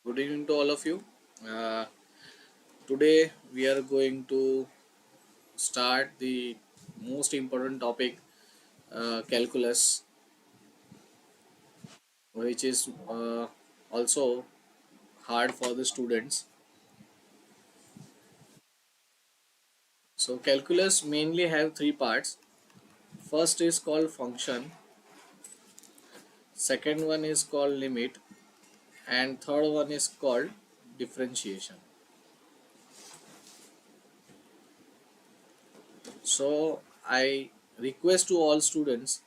Good evening to all of you. Uh, Today we are going to start the most important topic, calculus, which is also hard for the students. So calculus mainly have three parts. First is called function, second one is called limit, and third one is called differentiation. So I request to all students,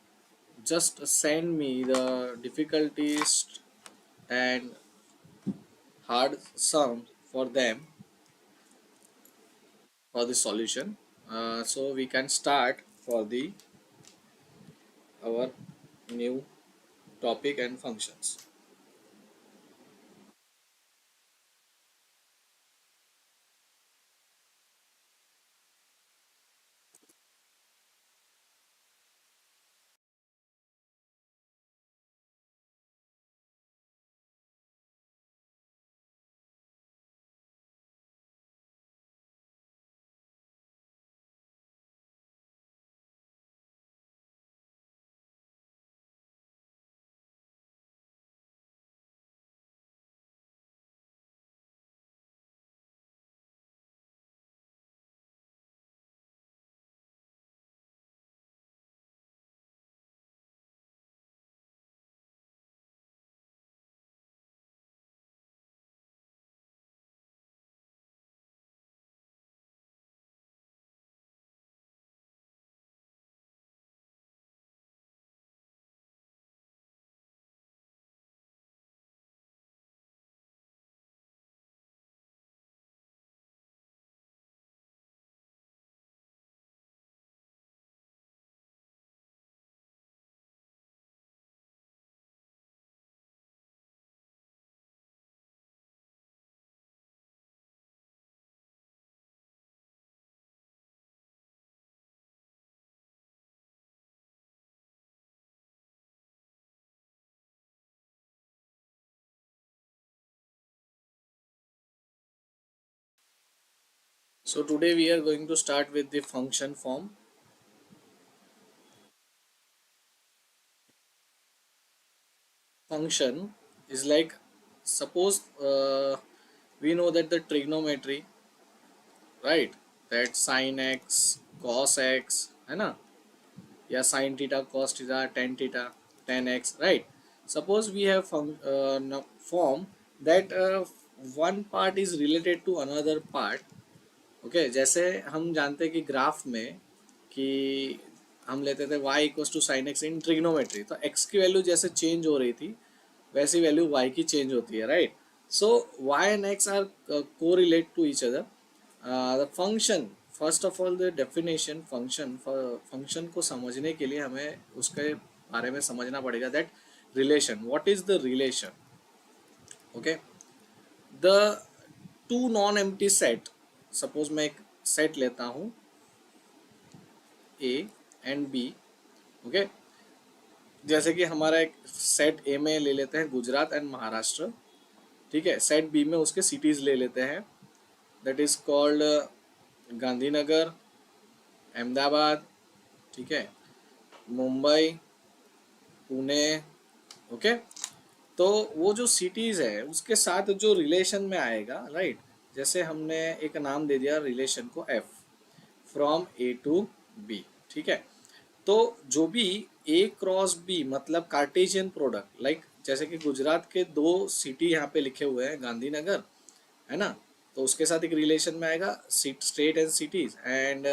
just send me the difficulties and hard sum for them for the solution. So we can start for the our new topic and functions. So today we are going to start with the function form. Function is like, suppose we know that the trigonometry, right, that sin x cos x है ना, या sin theta cos theta tan theta tan x, right. Suppose we have form that one part is related to another part. Okay जैसे हम जानते हैं कि graph में कि हम लेते थे y equals to sine x in trigonometry, तो x की वैल्यू जैसे चेंज हो रही थी वैसी वैल्यू y की चेंज होती है, right. So y and x are को relate to each other. The function, first of all the definition, function को समझने के लिए हमें उसके बारे में समझना पड़ेगा. That relation, what is the relation. Okay, the two non empty set, suppose मैं एक सेट लेता हूँ ए एंड बी. ओके, जैसे कि हमारा एक सेट ए में ले लेते हैं गुजरात एंड महाराष्ट्र. ठीक है, सेट बी में उसके सिटीज ले लेते हैं. That is called Gandhinagar, Ahmedabad, ठीक है, मुंबई, पुणे. ओके, तो वो जो सिटीज है उसके साथ जो रिलेशन में आएगा, राइट. जैसे हमने एक नाम दे दिया रिलेशन को f, from A to B. ठीक है, तो जो भी ए क्रॉस बी मतलब कार्टेशियन प्रोडक्ट, लाइक जैसे कि गुजरात के दो सिटी यहाँ पे लिखे हुए हैं, गांधीनगर है ना, तो उसके साथ एक रिलेशन में आएगा state and cities, and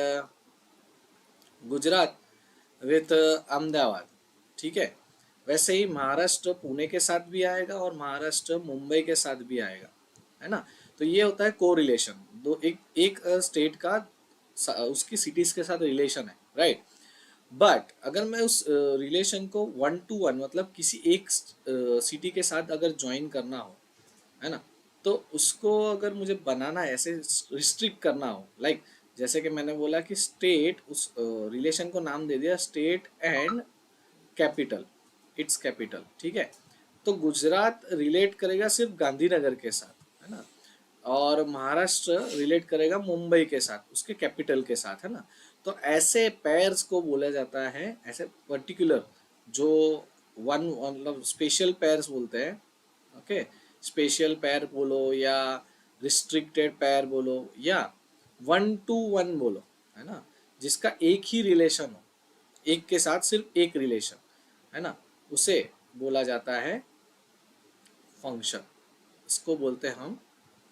Gujarat with Ahmedabad. ठीक है, वैसे ही महाराष्ट्र पुणे के साथ भी आएगा और महाराष्ट्र मुंबई के साथ भी आएगा, है ना. तो ये होता है को रिलेशन. दो एक एक स्टेट का उसकी सिटीज के साथ रिलेशन है, राइट. बट अगर मैं उस रिलेशन को वन टू वन मतलब किसी एक सिटी के साथ अगर ज्वाइन करना हो, है ना, तो उसको अगर मुझे बनाना है, ऐसे रिस्ट्रिक्ट करना हो, लाइक जैसे कि मैंने बोला कि स्टेट, उस रिलेशन को नाम दे दिया state and capital, it's capital. ठीक है, तो गुजरात रिलेट करेगा सिर्फ गांधीनगर के साथ, है ना, और महाराष्ट्र रिलेट करेगा मुंबई के साथ, उसके कैपिटल के साथ, है ना। तो ऐसे पेयर्स को बोला जाता है, ऐसे पर्टिकुलर जो वन मतलब स्पेशल पेयर्स बोलते हैं। ओके, स्पेशल पेयर बोलो या रिस्ट्रिक्टेड पेयर बोलो या वन टू वन बोलो, है ना, जिसका एक ही रिलेशन हो, एक के साथ सिर्फ एक रिलेशन, है ना, उसे बोला जाता है फंक्शन। इसको बोलते हैं हम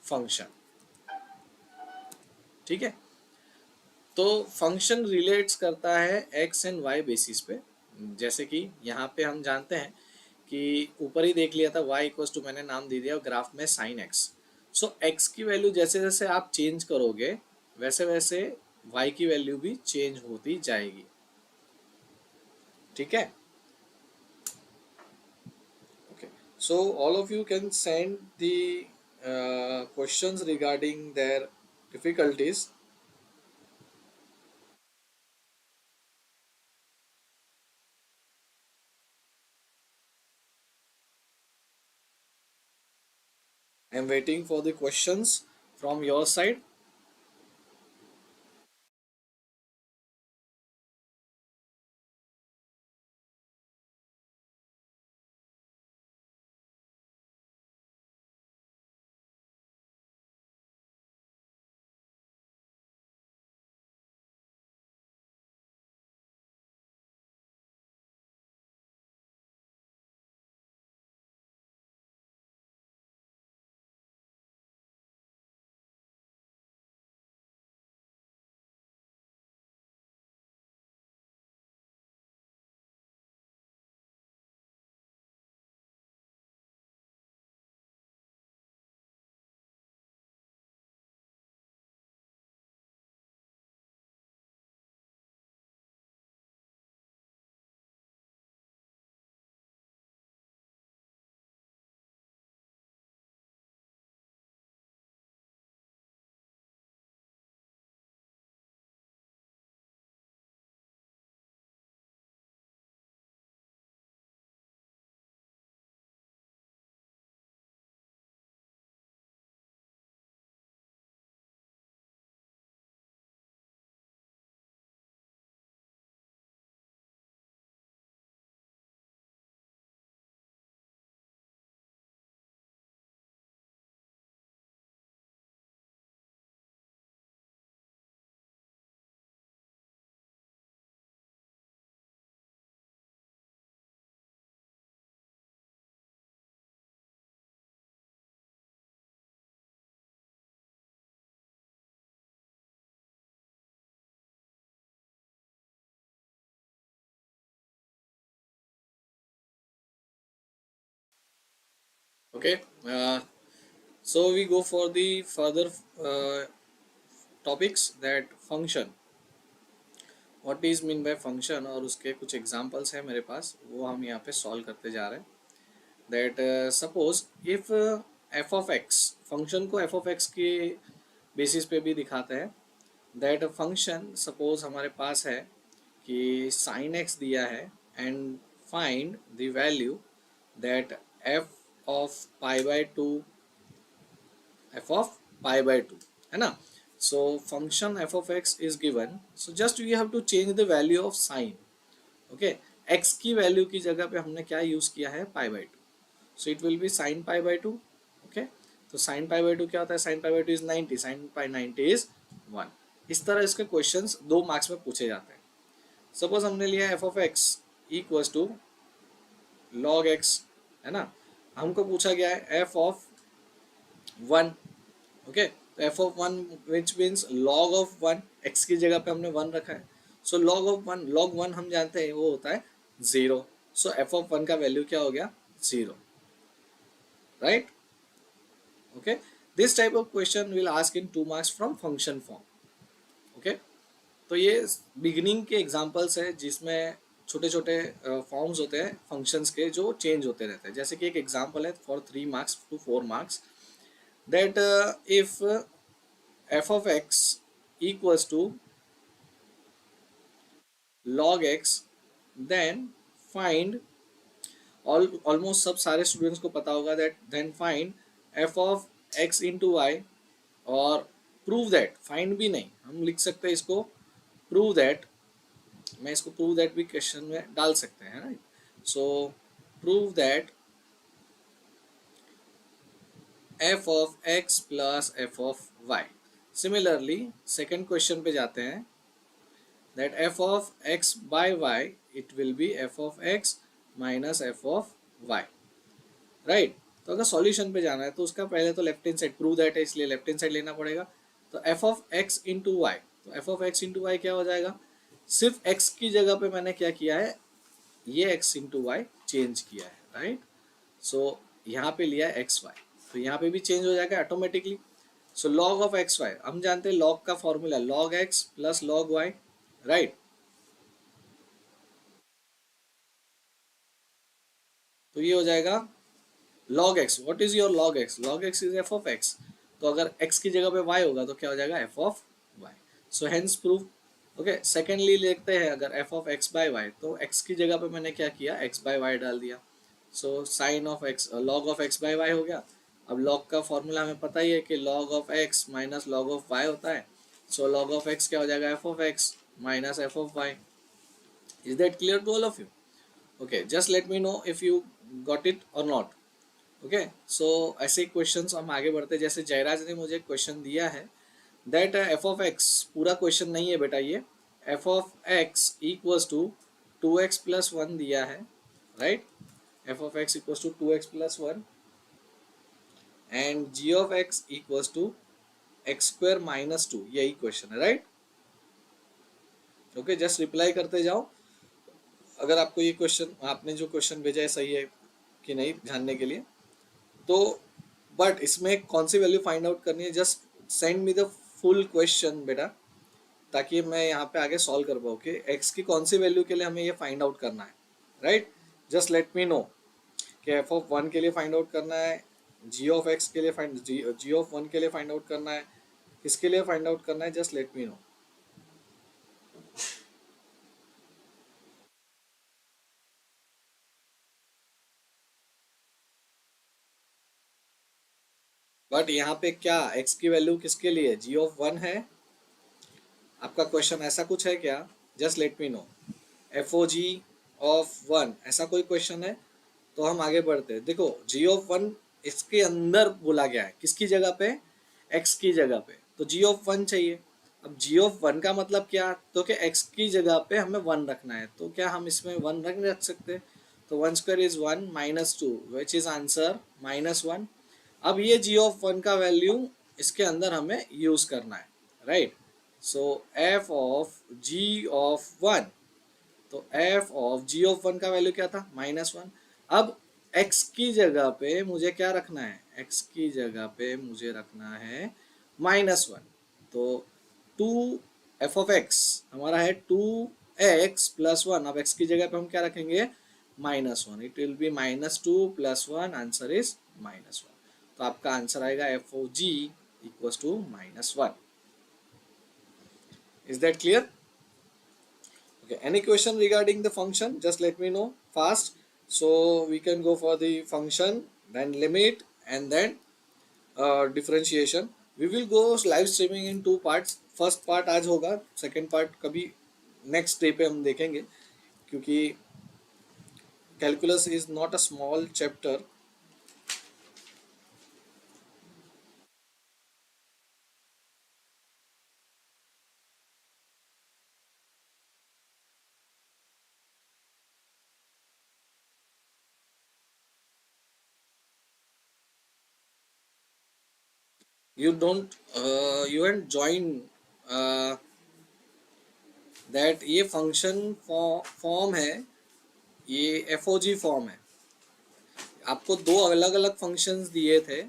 फंक्शन। ठीक है। तो फंक्शन रिलेट्स करता है एक्स एंड वाई बेसिस पे। जैसे कि यहाँ पे हम जानते हैं कि ऊपर ही देख लिया था y इक्वल्स टू, मैंने नाम दे दिया ग्राफ में साइन एक्स। सो x की वैल्यू जैसे जैसे आप चेंज करोगे वैसे वैसे y की वैल्यू भी चेंज होती जाएगी। ठीक है। Okay, so all of you can send the questions regarding their difficulties. I am waiting for the questions from your side. Okay. So we go for the further uh, topics that function. What is mean by function, और उसके कुछ examples हैं मेरे पास, वो हम यहाँ पे solve करते जा रहे हैं। That suppose if f of x, function को एफ ऑफ एक्स के बेसिस पे भी दिखाते हैं। दैट फंक्शन सपोज हमारे पास है कि साइन एक्स दिया है and find the value that f of pi by two, f of pi by two, है ना। So function f of x is given, so just we have to change the value of sine. Okay, x की वैल्यू की जगह पे हमने क्या use किया है, pi by two, so it will be sine pi by two. Okay, तो साइन पाई बाय टू क्या होता है, sign pi by two is 90, sine pi 90 is 1। इस तरह इसके क्वेश्चंस 2 मार्क्स में पूछे जाते हैं। सपोज हमने लिया f of x equals to log x, है ना। हमको पूछा गया है एफ ऑफ 1। ओके, तो f of 1 which means log of 1, x की जगह पे हमने 1 रखा है। सो लॉग ऑफ 1, लॉग 1 हम जानते हैं वो होता है 0। सो एफ ऑफ 1 का वैल्यू क्या हो गया, 0, right. Okay, this type of question will ask in 2 marks from function form. Okay, तो ये बिगिनिंग के एग्जांपल्स है जिसमें छोटे छोटे फॉर्म्स होते हैं फंक्शंस के जो चेंज होते रहते हैं। जैसे कि एक एग्जांपल है for 3 marks to 4 marks, that इफ f of x equals to log x, then find almost सब सारे स्टूडेंट्स को पता होगा that then find f of x into y, और प्रूव दैट, फाइंड भी नहीं हम लिख सकते हैं इसको, प्रूव दैट, मैं इसको प्रूव दैट भी क्वेश्चन में डाल सकते हैं, right. So prove that f of x plus f of y. Similarly second question पे जाते हैं, that f of x by y, it will be f of x minus f of y, right. तो अगर solution पे जाना है तो उसका पहले तो left hand side prove that है, इसलिए लेफ्ट हैंड साइड लेना पड़ेगा। तो f of x into y, तो f of x into y क्या हो जाएगा, सिर्फ x की जगह पे मैंने क्या किया है, ये x इंटू वाई चेंज किया है, राइट। सो यहाँ पे लिया है एक्स वाई, तो यहाँ पे भी चेंज हो जाएगा automatically. So log of x y, हम जानते हैं लॉग का formula log x plus log y, right. तो ये हो जाएगा log x, what is your log x, log x is f of x। तो अगर x की जगह पे y होगा तो क्या हो जाएगा f of y। So hence proof. Okay, secondly लिखते हैं अगर f of x by y, तो x की जगह पे मैंने क्या किया, x बाय y डाल दिया। So sine of x, log of x by y हो गया। अब log का फॉर्मूला हमें पता ही है कि log of x minus log of y होता है। सो log ऑफ x क्या हो जाएगा, f of x minus f of y। Is that clear to all of you? Okay, just let me know if you got it or not. Okay, so ऐसे questions हम आगे बढ़ते हैं। जैसे जयराज ने मुझे क्वेश्चन दिया है दैट एफ ऑफ एक्स, पूरा क्वेश्चन नहीं है बेटा ये, f of x equals to 2x plus 1 दिया है, right. F of x equals to 2x plus 1 and g of x equals to x square minus 2, यही क्वेश्चन है, राइट। ओके, जस्ट रिप्लाई करते जाओ अगर आपको ये क्वेश्चन, आपने जो क्वेश्चन भेजा है सही है कि नहीं जानने के लिए। तो बट इसमें कौन सी वैल्यू फाइंड आउट करनी है, just send me the full question बेटा, ताकि मैं यहाँ पे आगे सॉल्व कर पाऊँ कि एक्स की कौन सी वैल्यू के लिए हमें ये फाइंड आउट करना है, right. Just let me no कि एफ ऑफ 1 के लिए फाइंड आउट करना है, जी ऑफ एक्स के लिए जी ऑफ 1 के लिए फाइंड आउट करना है, किसके लिए फाइंड आउट करना है, just let me no. But यहाँ पे क्या एक्स की वैल्यू किसके लिए, जी ऑफ 1 है, आपका क्वेश्चन ऐसा कुछ है क्या, just let me know. F o g of 1 ऐसा कोई क्वेश्चन है तो हम आगे बढ़ते हैं। देखो जी ऑफ 1 इसके अंदर बोला गया है, किसकी जगह पे, एक्स की जगह पे, तो जी ऑफ 1 चाहिए। अब जी ऑफ 1 का मतलब क्या, तो कि एक्स की जगह पे हमें 1 रखना है, तो क्या हम इसमें 1 रख सकते, तो 1 square is 1 minus 2 which is answer -1। अब ये जी ऑफ 1 का वैल्यू इसके अंदर हमें यूज करना है, right. So f of g of 1, तो एफ ऑफ जी ऑफ 1 का वैल्यू क्या था, -1। अब एक्स की जगह पे मुझे क्या रखना है, एक्स की जगह पे मुझे रखना है -1। तो 2 एफ ऑफ एक्स हमारा है 2x प्लस 1, अब एक्स की जगह पे हम क्या रखेंगे, -1, it will be -2 plus 1, answer is -1। तो आपका आंसर आएगा f o g equals to -1। Is that clear? Okay, any question regarding the function, just let me know fast, so we can go for the function, then limit, and then differentiation. We will go live streaming in 2 parts. First part आज होगा, second part कभी next day पे हम देखेंगे, क्योंकि calculus is not a small chapter. You don't you haven't join that, ये function form है, ये एफ ओ जी फॉर्म है। आपको 2 अलग अलग फंक्शंस दिए थे,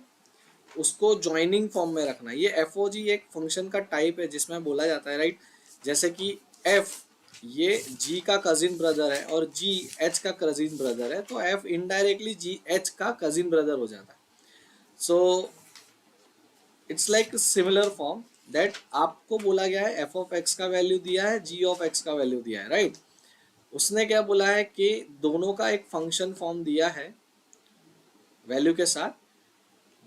उसको ज्वाइनिंग फॉर्म में रखना है। ये एफ ओ जी एक फंक्शन का टाइप है जिसमें बोला जाता है, राइट। जैसे कि एफ ये जी का कजिन ब्रदर है और जी एच का कजिन ब्रदर है, तो एफ इनडायरेक्टली जी एच का कजिन ब्रदर हो जाता है। So it's like similar form that आपको बोला गया है एफ ऑफ एक्स का वैल्यू दिया है, जी ऑफ एक्स का वैल्यू दिया है, राइट। उसने क्या बोला है कि दोनों का एक फंक्शन फॉर्म दिया है वैल्यू के साथ,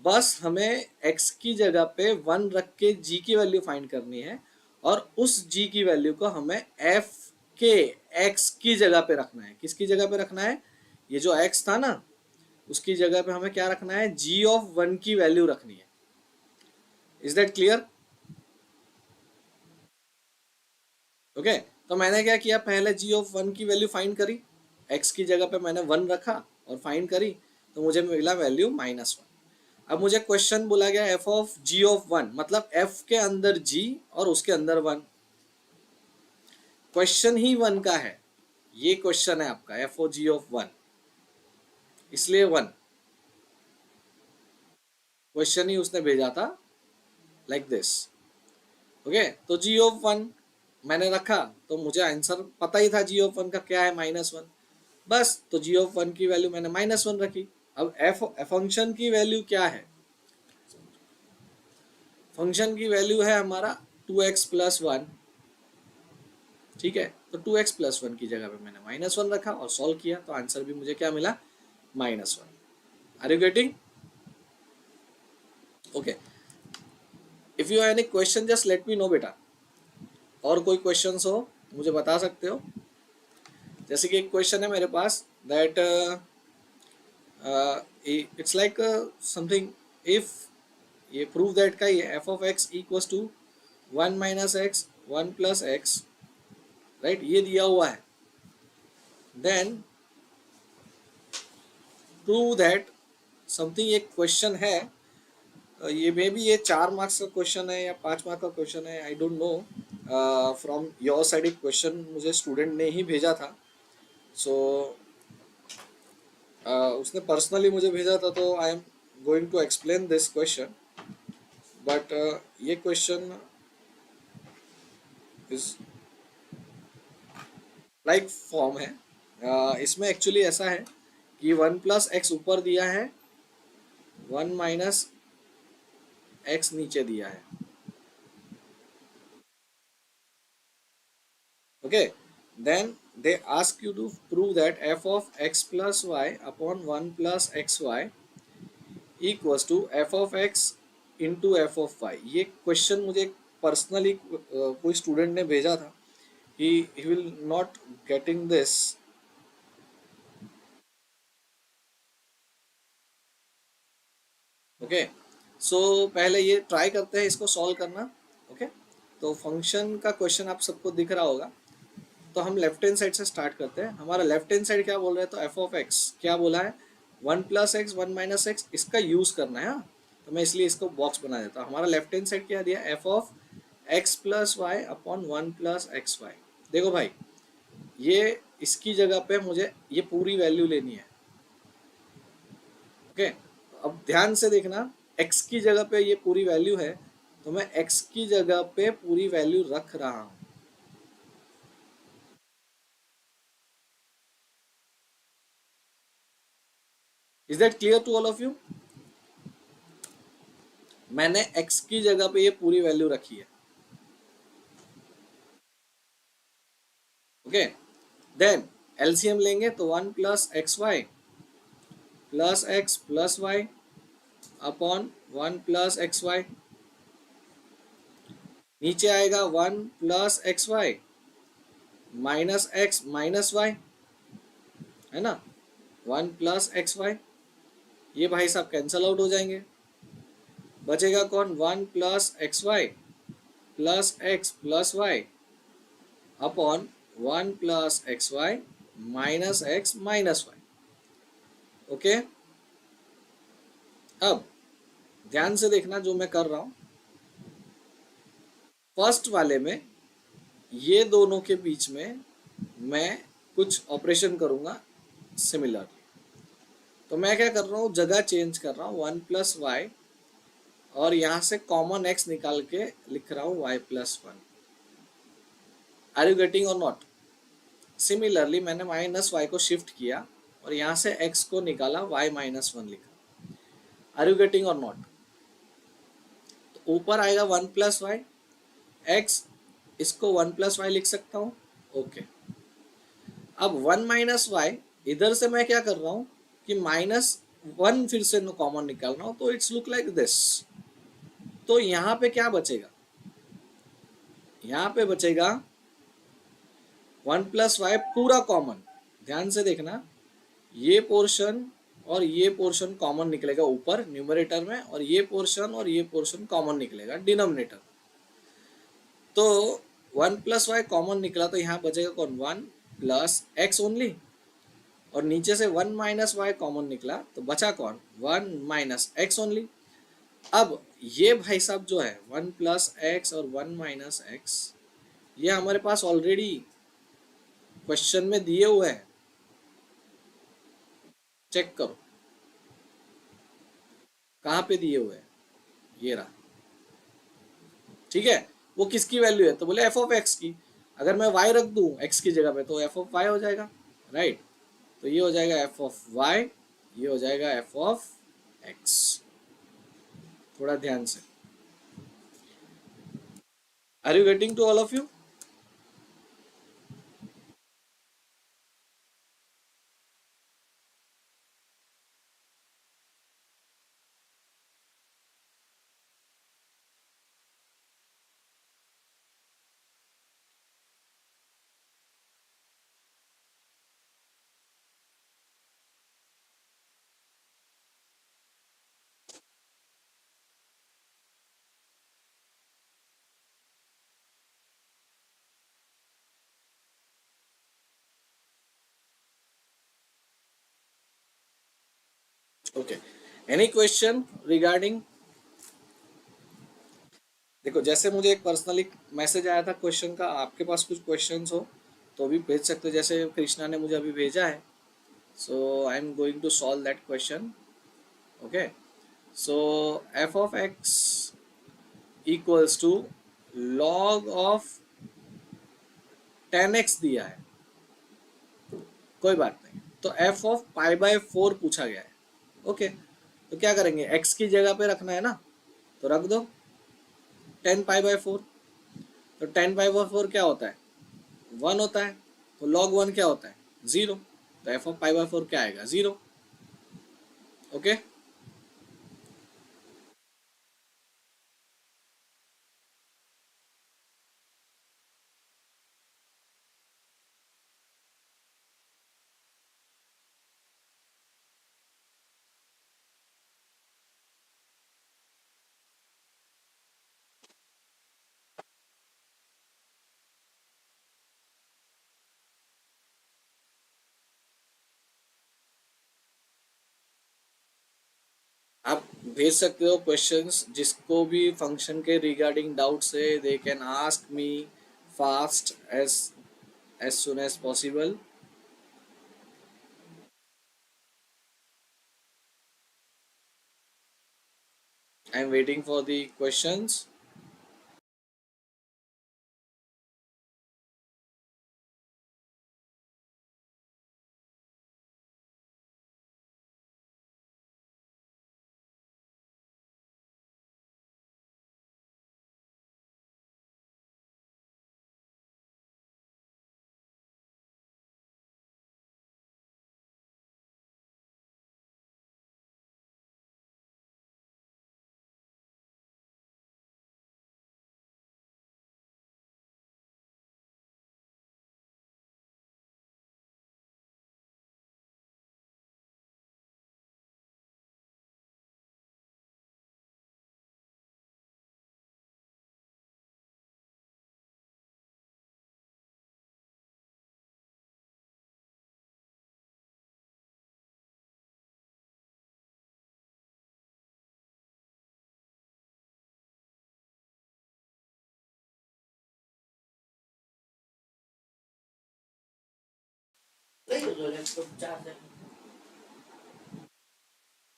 बस हमें x की जगह पे 1 रख के g की वैल्यू फाइंड करनी है, और उस g की वैल्यू को हमें f के x की जगह पे रखना है। किसकी जगह पे रखना है? ये जो x था ना, उसकी जगह पे हमें क्या रखना है? g ऑफ 1 की वैल्यू रखनी है। Is that clear? ओके, तो मैंने क्या किया, पहले g ऑफ 1 की वैल्यू फाइंड करी, x की जगह पे मैंने 1 रखा और फाइंड करी, तो मुझे मिला वैल्यू -1। अब मुझे क्वेश्चन बोला गया f ऑफ g ऑफ 1, मतलब f के अंदर g और उसके अंदर 1। क्वेश्चन ही 1 का है, ये क्वेश्चन है आपका f ऑफ g ऑफ 1, इसलिए 1 क्वेश्चन ही उसने भेजा था, लाइक दिस। ओके, तो g ऑफ 1 मैंने रखा, तो मुझे आंसर पता ही था g ऑफ 1 का क्या है, -1। बस, तो g ऑफ 1 की वैल्यू मैंने -1 रखी। अब f फंक्शन की वैल्यू क्या है? फंक्शन की वैल्यू है हमारा 2x प्लस 1। ठीक है, तो 2x प्लस 1 की जगह पे मैंने -1 रखा और सॉल्व किया, तो आंसर भी मुझे क्या मिला? -1। Are you getting? Okay, if you have any question just let me know बेटा। और कोई क्वेश्चन हो मुझे बता सकते हो। जैसे कि एक क्वेश्चन है मेरे पास, that it's like something, if ये प्रूव दैट का ही है, f of x equals to 1 minus x 1 plus x, right, ये दिया हुआ है। देन प्रूव दैट समथिंग, एक क्वेश्चन है, ये मे बी ये 4 मार्क्स का क्वेश्चन है या 5 मार्क्स का क्वेश्चन है, I don't know. From your side एक क्वेश्चन मुझे स्टूडेंट ने ही भेजा था, सो उसने पर्सनली मुझे भेजा था, तो I am going to explain this question. But ये क्वेश्चन इज लाइक फॉर्म है। इसमें एक्चुअली ऐसा है कि 1 प्लस एक्स ऊपर दिया है, 1 माइनस एक्स नीचे दिया है। Okay, then they ask you to prove that f of x plus y upon 1 plus xy equals to f of x into f of y। ये क्वेश्चन मुझे पर्सनली कोई student ने भेजा था, he will not getting this। Okay, so पहले ये try करते हैं इसको सॉल्व करना। ओके, तो फंक्शन का क्वेश्चन आप सबको दिख रहा होगा, तो हम लेफ्ट हैंड साइड से स्टार्ट करते हैं। हमारा लेफ्ट हैंड साइड क्या बोल रहा है, तो एफ ऑफ एक्स क्या बोला है, 1 प्लस एक्स 1 माइनस एक्स, इसका यूज करना है। हाँ, तो मैं इसलिए इसको बॉक्स बना देता हूँ। हमारा लेफ्ट हैंड साइड क्या दिया, f of x plus y upon 1 plus x y. देखो भाई, ये इसकी जगह पे मुझे ये पूरी वैल्यू लेनी है। ओके, अब ध्यान से देखना, x की जगह पे ये पूरी वैल्यू है, तो मैं x की जगह पे पूरी वैल्यू रख रहा हूं। Is that clear to all of you? मैंने x की जगह पे ये पूरी वैल्यू रखी है। ओके, देन एलसीएम लेंगे तो 1 plus x y plus y upon 1 plus x y, नीचे आएगा 1 plus x y minus x minus y, है ना, 1 प्लस एक्स वाई, ये भाई साहब कैंसल आउट हो जाएंगे। बचेगा कौन, 1 plus x plus y upon 1 plus x y minus x minus y. Okay, अब ध्यान से देखना जो मैं कर रहा हूं, फर्स्ट वाले में ये दोनों के बीच में मैं कुछ ऑपरेशन करूंगा सिमिलरली। तो मैं क्या कर रहा हूँ, जगह चेंज कर रहा हूँ, 1 प्लस वाई, और यहाँ से कॉमन x निकाल के लिख रहा हूँ y plus 1। Are you getting or not? Similarly मैंने माइनस वाई को शिफ्ट किया और यहाँ से x को निकाला, y माइनस 1 लिखा। Are you getting or not? तो ऊपर आएगा 1 प्लस वाई, एक्स, इसको 1 प्लस वाई लिख सकता हूँ। ओके, अब 1 - y, इधर से मैं क्या कर रहा हूं कि -1 फिर से कॉमन निकाल रहा हूं, तो इट्स लुक लाइक दिस। तो यहाँ पे क्या बचेगा, यहाँ पे बचेगा 1 + y पूरा कॉमन। ध्यान से देखना, ये पोर्शन और ये पोर्शन कॉमन निकलेगा ऊपर न्यूमरेटर में, और ये पोर्शन कॉमन निकलेगा डिनोमिनेटर। तो 1 + y कॉमन निकला, तो यहाँ बचेगा कौन, 1 + x ओनली। और नीचे से 1 - y कॉमन निकला, तो बचा कौन, 1 - x ओनली। अब ये भाई साहब जो है 1 + x और 1 - x, ये हमारे पास ऑलरेडी क्वेश्चन में दिए हुए हैं। चेक करो कहाँ पे दिए हुए हैं, ये रहा। ठीक है, वो किसकी वैल्यू है, तो बोले f(x) की। अगर मैं y रख दूं x की जगह पे, तो f(y) हो जाएगा, राइट। तो ये हो जाएगा f(y), ये हो जाएगा f(x). थोड़ा ध्यान से, are you getting to all of you? Okay, any question regarding? देखो, जैसे मुझे एक पर्सनली मैसेज आया था क्वेश्चन का, आपके पास कुछ क्वेश्चंस हो तो भी भेज सकते हो, जैसे कृष्णा ने मुझे अभी भेजा है। So I am going to solve that question. Okay, so f(x) equals to log of 10x दिया है, कोई बात नहीं। तो f(π/4) पूछा गया है। ओके, तो क्या करेंगे, x की जगह पे रखना है ना, तो रख दो 10π/4। तो 10π/4 क्या होता है, 1 होता है। तो log 1 क्या होता है, 0। तो f(π/4) क्या आएगा, 0। ओके, आप भेज सकते हो क्वेश्चंस, जिसको भी फंक्शन के रिगार्डिंग डाउट्स है, they can ask me fast as soon as possible. I am waiting for the questions.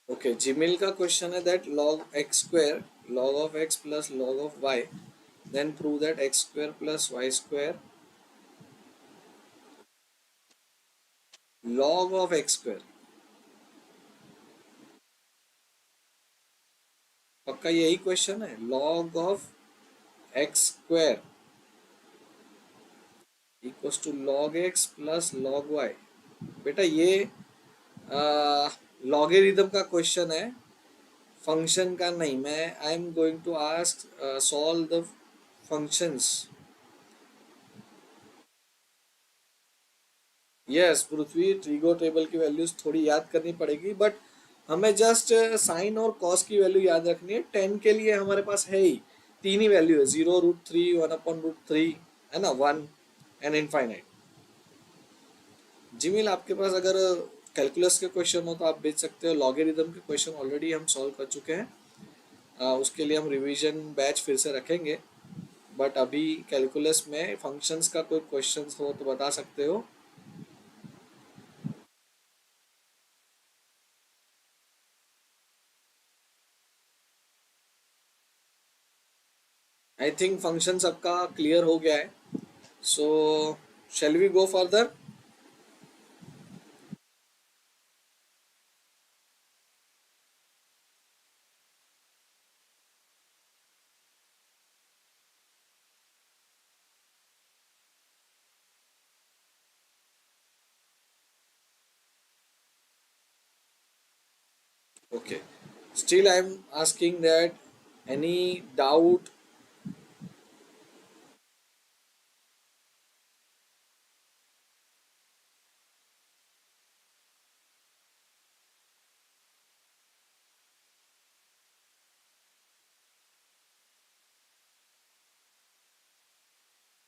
Okay, जिमिल का क्वेश्चन है that log of x plus log of y, then prove that x² plus y² log of x²। पक्का यही question है, log of x²। Equals to log x plus log y. बेटा ये logarithm का question है, function का नहीं। मैं I am going to ask solve the functions. Yes Prithvi, trigo table की वैल्यूज थोड़ी याद करनी पड़ेगी, बट हमें जस्ट साइन और कॉस की वैल्यू याद रखनी है। 10 के लिए हमारे पास है ही तीन ही वैल्यू है, 0√3, 1/√3, है ना, 1 एंड इनफाइनाइट। जिमिल आपके पास अगर कैलकुलस के क्वेश्चन हो तो आप भेज सकते हो। लॉगेरिथम के क्वेश्चन ऑलरेडी हम सॉल्व कर चुके हैं, उसके लिए हम रिवीजन बैच फिर से रखेंगे। बट अभी कैलकुलस में फंक्शंस का कोई क्वेश्चन हो तो बता सकते हो। आई थिंक फंक्शन सबका क्लियर हो गया है, so shall we go further. Okay, still I am asking that any doubt.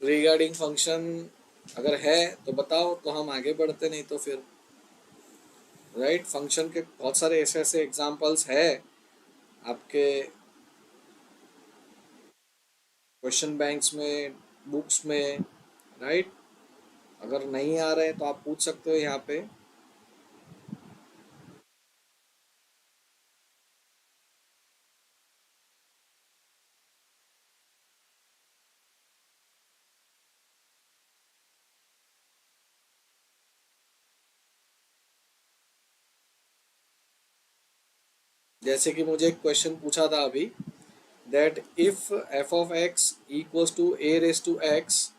Regarding function अगर है तो बताओ, तो हम आगे बढ़ते, नहीं तो फिर राइट। फंक्शन के बहुत सारे ऐसे ऐसे एग्जांपल्स है आपके क्वेश्चन बैंक्स में, बुक्स में, राइट। अगर नहीं आ रहे तो आप पूछ सकते हो यहाँ पे। जैसे कि मुझे एक क्वेश्चन पूछा था अभी, that if f of x equals to a raise to x,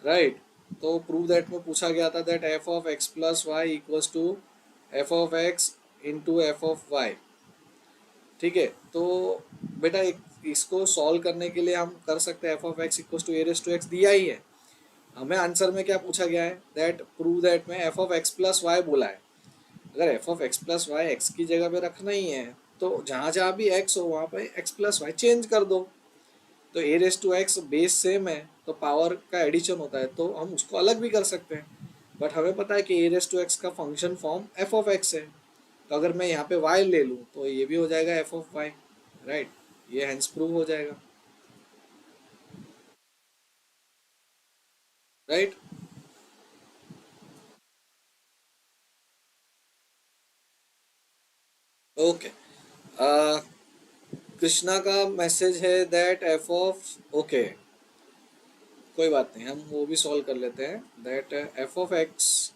right. तो प्रूव दैट में पूछा गया था that f of x plus y equals to f of x into f of y. ठीक है, तो बेटा इसको सॉल्व करने के लिए हम कर सकते हैं, f of x equals to a raise to x दिया ही है हमें। आंसर में क्या पूछा गया है, दैट प्रूव दैट में f of x plus y बोला है। अगर f of x plus y x की जगह पे रखना ही है तो जहाँ जहाँ भी एक्स हो वहाँ पे एक्स प्लस वाई चेंज कर दो। तो a raise to x base same है तो पावर का एडिशन होता है, तो हम उसको अलग भी कर सकते हैं। बट हमें पता है कि ए रेस टू एक्स का function form F of x है, तो अगर मैं यहाँ पे वाई ले लूँ तो ये भी हो जाएगा एफ ऑफ वाई, राइट। ये हैंस प्रूव हो जाएगा, राइट। ओके, कृष्णा का मैसेज है दैट एफ ऑफ, ओके कोई बात नहीं, हम वो भी सॉल्व कर लेते हैं। That f of x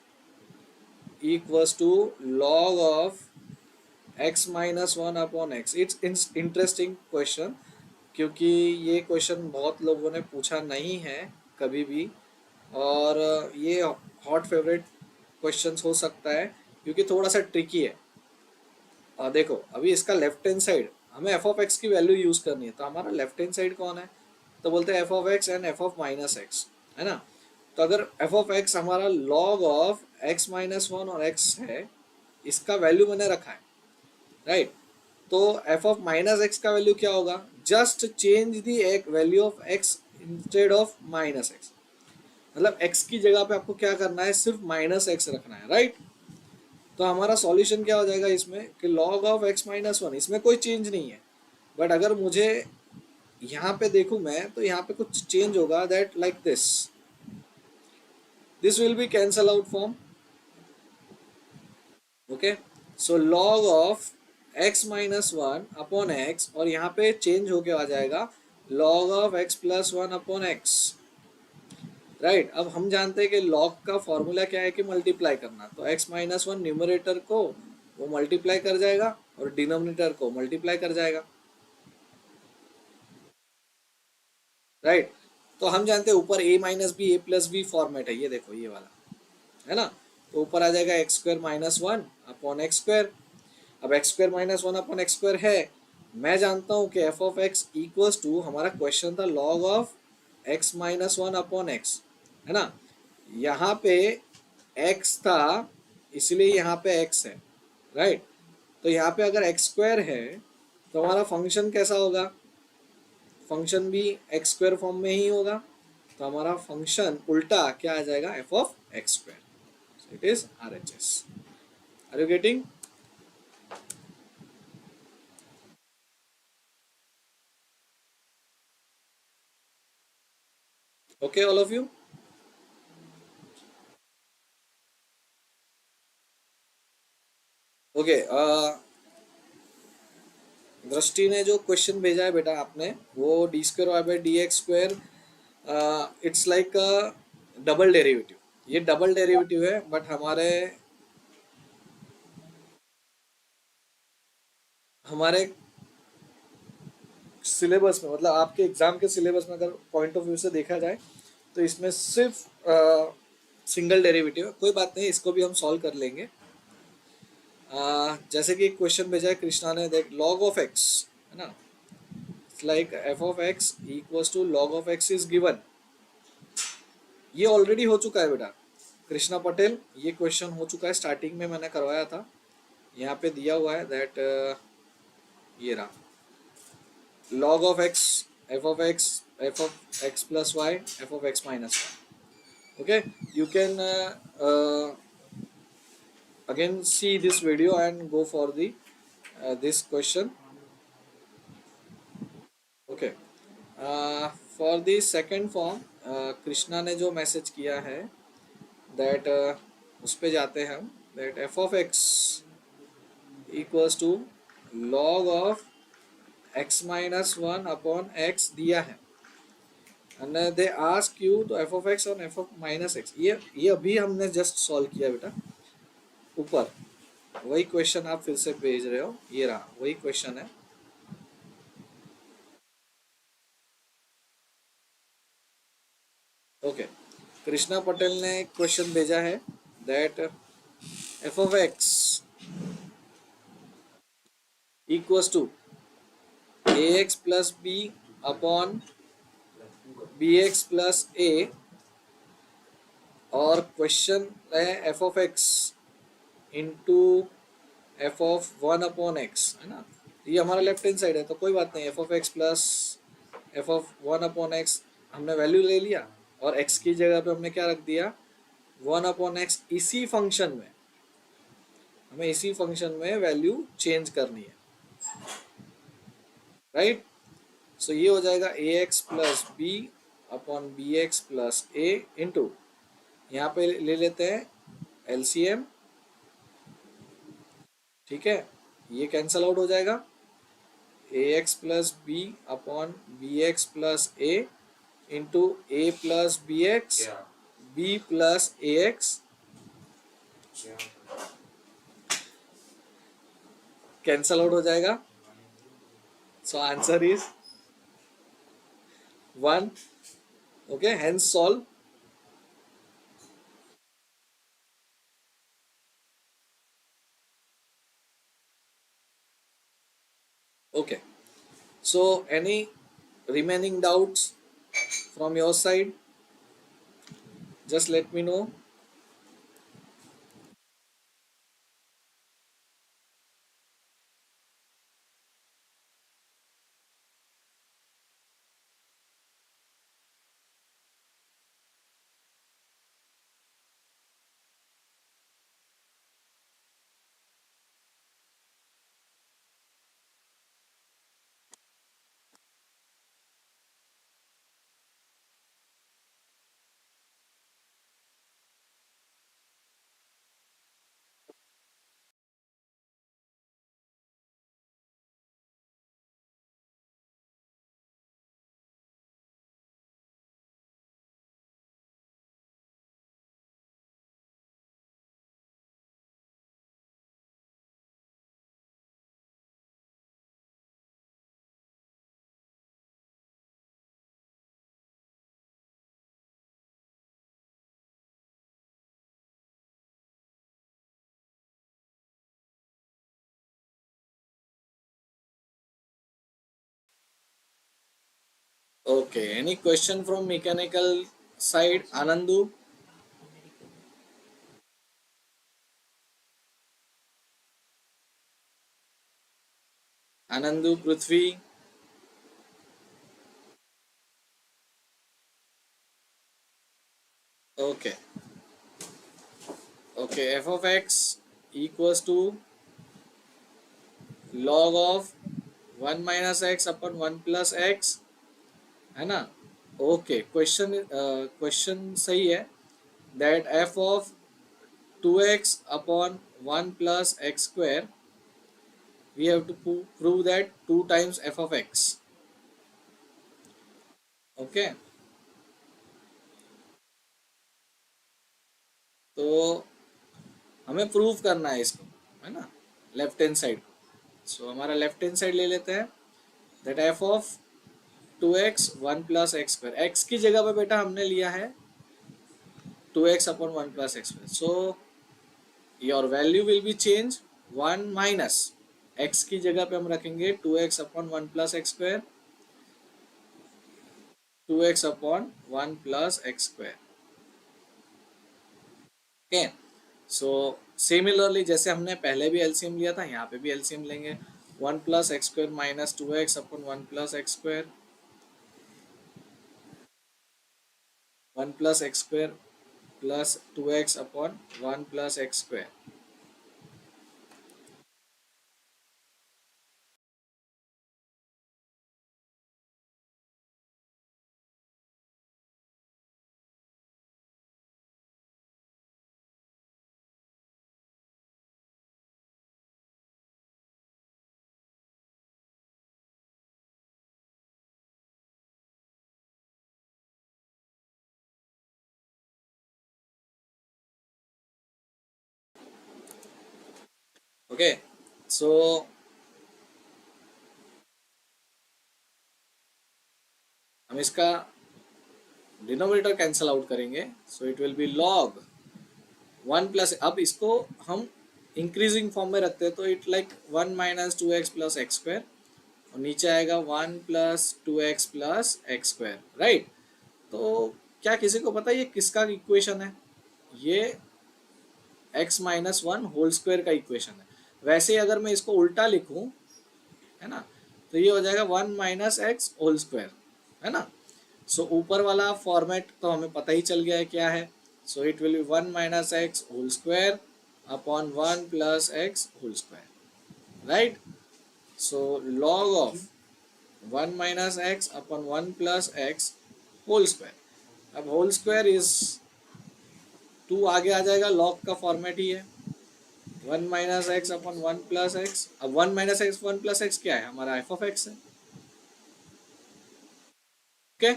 equals to log of x minus one upon x. It's interesting question, क्योंकि ये क्वेश्चन बहुत लोगों ने पूछा नहीं है कभी भी, और ये हॉट फेवरेट क्वेश्चंस हो सकता है क्योंकि थोड़ा सा ट्रिकी है। देखो अभी इसका लेफ्ट हैंड साइड हमें एफ ऑफ एक्स की वैल्यू यूज करनी है, तो हमारा लेफ्ट हैंड साइड कौन है, तो बोलते हैं f of x and F of minus x, है ना। तो अगर एफ ऑफ एक्स हमारा log of x minus one और एक्स है, इसका वैल्यू मैंने रखा है, राइट। तो एफ ऑफ माइनस एक्स का वैल्यू क्या होगा, जस्ट चेंज दी एक value of x instead of minus x. मतलब एक्स की जगह पे आपको क्या करना है, सिर्फ माइनस एक्स रखना है, राइट। तो हमारा सॉल्यूशन क्या हो जाएगा इसमें कि log of x minus one, इसमें कोई चेंज नहीं है। बट अगर मुझे यहाँ पे देखूँ मैं तो यहाँ पे कुछ चेंज होगा, that like this will be cancel out form, okay. So log of x minus one upon x, और यहाँ पे चेंज होके आ जाएगा log of x plus one upon x, right. अब हम जानते हैं कि लॉग का फॉर्मूला क्या है कि मल्टीप्लाई करना, तो एक्स माइनस वन न्यूमरेटर को वो मल्टीप्लाई कर जाएगा और डिनोमिनेटर को मल्टीप्लाई कर जाएगा, राइट। तो हम जानते हैं ऊपर a minus b a plus b format है, ये देखो ये वाला है ना। तो ऊपर आ जाएगा x square minus one upon x square. अब x square minus one upon x square है, मैं जानता हूँ कि f of x equals to, हमारा क्वेश्चन था log of x minus one upon x, है ना। यहाँ पे एक्स था इसलिए यहाँ पे एक्स है, राइट। तो यहाँ पे अगर एक्स स्क्वायर है तो हमारा फंक्शन कैसा होगा, फंक्शन भी एक्स स्क्वायर फॉर्म में ही होगा। तो हमारा फंक्शन उल्टा क्या आ जाएगा, f of x square. It is R H S. Are you getting? Okay all of you? Okay, Drishti ने जो क्वेश्चन भेजा है बेटा आपने, वो d square y by d x square, it's like double derivative. ये डबल डेरिवेटिव है, but हमारे हमारे सिलेबस में, मतलब आपके एग्जाम के सिलेबस में अगर पॉइंट ऑफ व्यू से देखा जाए तो इसमें सिर्फ सिंगल डेरिवेटिव है। कोई बात नहीं, इसको भी हम सॉल्व कर लेंगे। जैसे कि क्वेश्चन भेजा है कृष्णा ने, देख लॉग ऑफ एक्स, है ना, like f of x equals to log of x is given. ये ऑलरेडी हो चुका है बेटा कृष्णा पटेल, ये क्वेश्चन हो चुका है, स्टार्टिंग में मैंने करवाया था। यहाँ पे दिया हुआ है दैट ये रहा log of x, f of x, f of x plus y, f of x minus y. Okay, you can again see this video and go for the this question. Okay, for the second form, Krishna ने जो message किया है that उस पे जाते हैं हम, that f of x equals to log of x minus one upon x दिया है, एंड दे आस्क यू तो एफ ऑफ एक्स और एफ ऑफ माइनस एक्स, ये अभी हमने जस्ट सॉल्व किया बेटा। ऊपर वही क्वेश्चन आप फिर से भेज रहे हो, ये रहा वही क्वेश्चन है। ओके, कृष्णा पटेल ने क्वेश्चन भेजा है that f of x equals to a x plus b upon b x plus a, और क्वेश्चन है f of x into f of one upon x, है ना। ये हमारा लेफ्ट हैंड साइड है तो कोई बात नहीं, F of x plus f of one upon x हमने वैल्यू ले लिया, और एक्स की जगह पे हमने क्या रख दिया, वन अपॉन एक्स। इसी फंक्शन में हमें इसी फंक्शन में वैल्यू चेंज करनी है, राइट। सो ये हो जाएगा a x plus b upon b x plus a into, यहाँ पे ले लेते हैं एलसीएम, ठीक है, ये कैंसल आउट हो जाएगा, a x plus b upon b x plus a into a plus b x b plus a x, cancel out हो जाएगा। So answer is one. Okay, hence solve. Okay, so any remaining doubts from your side, just let me know. Okay, any question from mechanical side, Anandu? Anandu, Prithvi? Okay, okay, f of x equals to log of 1 minus x upon 1 plus x, है ना? Okay, question question सही है, that f of 2x upon 1 plus x square, we have to prove that 2 times f of x. Okay, तो हमें prove करना है इसको, है ना, लेफ्ट हैंड साइड। सो हमारा लेफ्ट हैंड साइड ले लेते हैं, that f of 2x 1 plus x square, x की जगह पे बेटा हमने लिया है 2x upon 1 plus x square, so your value will be change 1 minus x की जगह पे हम रखेंगे 2x upon 1 plus x square, 2x upon 1 plus x square. Okay, so similarly जैसे हमने पहले भी एलसीएम लिया था, यहाँ पे भी एलसीएम लेंगे, 1 plus x square minus 2x upon 1 plus x square, 1 plus x square plus 2x upon 1 plus x square. Okay, so हम इसका डिनोमिनेटर कैंसल आउट करेंगे, so it will be log 1 plus, अब इसको हम इंक्रीजिंग फॉर्म में रखते हैं तो it like 1 minus 2x plus x square, और नीचे आएगा 1 plus 2x plus x square, right? तो क्या किसी को पता है ये किसका इक्वेशन है? ये x माइनस 1 होल स्क्वायर का इक्वेशन है। वैसे ही अगर मैं इसको उल्टा लिखूं, है ना, तो ये हो जाएगा 1 माइनस एक्स होल स्क्वायर, है ना? सो ऊपर वाला फॉर्मेट तो हमें पता ही चल गया है क्या है, so it will be 1 minus x whole square upon 1 plus x whole square, right? So log of 1 minus x upon 1 plus x whole square, अब होल स्क्वायर इज 2 आगे आ जाएगा, लॉग का फॉर्मेट ही है, 1 minus x upon 1 plus x. अब 1 minus x 1 plus x क्या है? हमारा f of x है। ओके,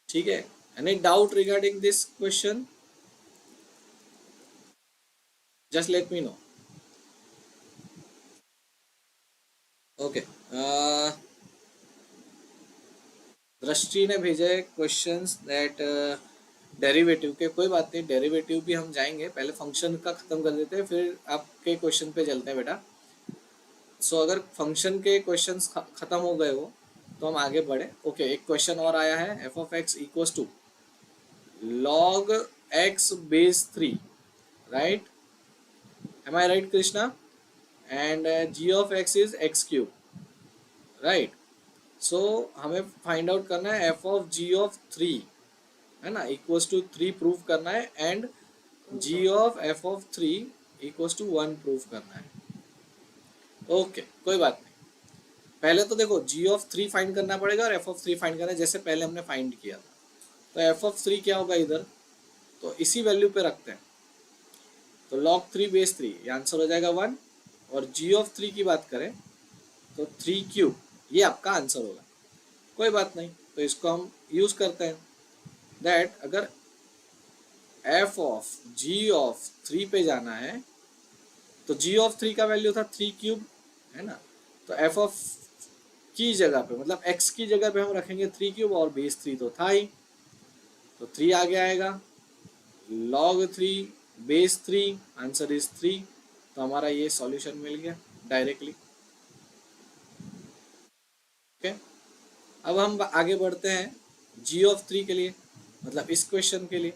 ठीक है, any doubt regarding this question? Just let me no. Okay, Drishti ने भेजे क्वेश्चंस दैट डेरिवेटिव के, कोई बात नहीं, डेरिवेटिव भी हम जाएंगे, पहले फंक्शन का खत्म कर देते हैं फिर आपके क्वेश्चन पे चलते हैं बेटा। सो अगर फंक्शन के क्वेश्चंस खत्म हो गए हो तो हम आगे बढ़े। ओके, एक क्वेश्चन और आया है, f of x equals to log x base 3, right? Am I right, Krishna? And g of x is x cube, right? So हमें फाइंड आउट करना है f of g of 3, है ना, इक्वल्स टू 3 प्रूव करना है, and g of f of 3 equals to 1 prove करना है। Okay, कोई बात नहीं, पहले तो देखो g of 3 फाइंड करना पड़ेगा और f of 3 फाइंड करना है, जैसे पहले हमने फाइंड किया था। तो f of 3 क्या होगा इधर, तो इसी वैल्यू पे रखते हैं, तो log 3 बेस 3, ये आंसर हो जाएगा 1, और g ऑफ 3 की बात करें तो 3 क्यूब, ये आपका आंसर होगा। कोई बात नहीं, तो इसको हम यूज करते हैं, दैट अगर f ऑफ g ऑफ 3 पे जाना है तो g ऑफ 3 का वैल्यू था 3 क्यूब, है ना, तो f ऑफ की जगह पे, मतलब x की जगह पे हम रखेंगे 3 क्यूब, और बेस 3 तो था ही, तो 3 आगे आएगा, log 3 बेस 3, आंसर इज 3, तो हमारा ये सॉल्यूशन मिल गया डायरेक्टली। ओके, अब हम आगे बढ़ते हैं g(3) के लिए, मतलब इस क्वेश्चन के लिए।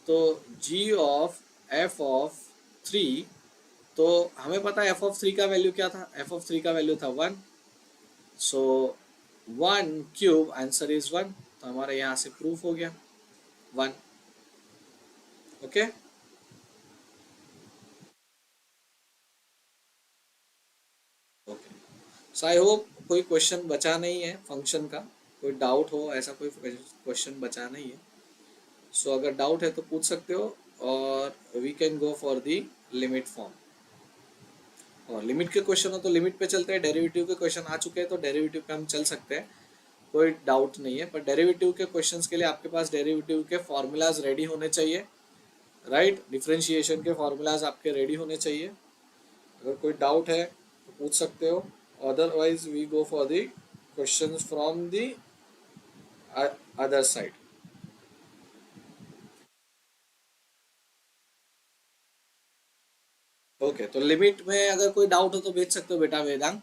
तो g(f)(3), तो हमें पता है f(3) का वैल्यू क्या था, f(3) का वैल्यू था 1। सो 1 क्यूब आंसर इज 1, तो हमारा यहाँ से प्रूफ हो गया 1। Okay, okay, so I hope कोई क्वेश्चन बचा नहीं है फंक्शन का, कोई डाउट हो, ऐसा कोई क्वेश्चन बचा नहीं है। सो अगर डाउट है तो पूछ सकते हो, और we can go for the limit form. और लिमिट के क्वेश्चन हो तो लिमिट पे चलते हैं, डेरिवेटिव के क्वेश्चन आ चुके हैं तो डेरिवेटिव पे हम चल सकते हैं, कोई डाउट नहीं है। पर डेरिवेटिव के क्वेश्चंस के लिए आपके पास डेरिवेटिव के फॉर्मूलाज रेडी होने चाहिए, राइट। डिफरेंशिएशन के फॉर्मूलाज आपके रेडी होने चाहिए। अगर कोई डाउट है तो पूछ सकते हो, otherwise we go for the questions from the other side. Okay, तो लिमिट में अगर कोई डाउट हो तो भेज सकते हो बेटा वेदांग,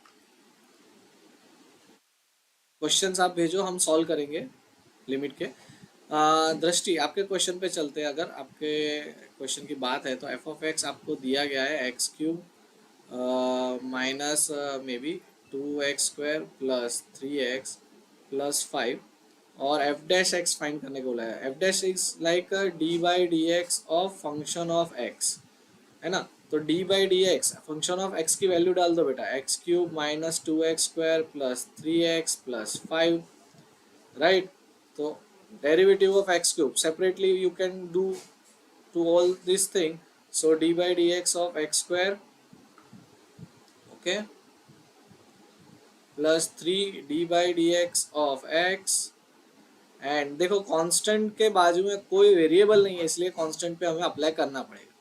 क्वेश्चंस आप भेजो, हम सॉल्व करेंगे लिमिट के। दृष्टि, आपके क्वेश्चन पे चलते हैं। अगर आपके क्वेश्चन की बात है तो एफ ऑफ एक्स आपको दिया गया है x³ minus may be 2x² plus 3x plus 5, और एफ डैश एक्स फाइंड करने को बोला है। F dash is like d/dx of function of x, है ना। तो d/dx फंक्शन ऑफ x की वैल्यू डाल दो बेटा, x³ minus 2x² plus 3x plus 5, right. तो derivative of x³ separately you can do to all this thing. So d/dx of x² okay plus 3 d/dx of x, and देखो constant के बाजू में कोई वेरिएबल नहीं है, इसलिए कांस्टेंट पे हमें अप्लाई करना पड़ेगा।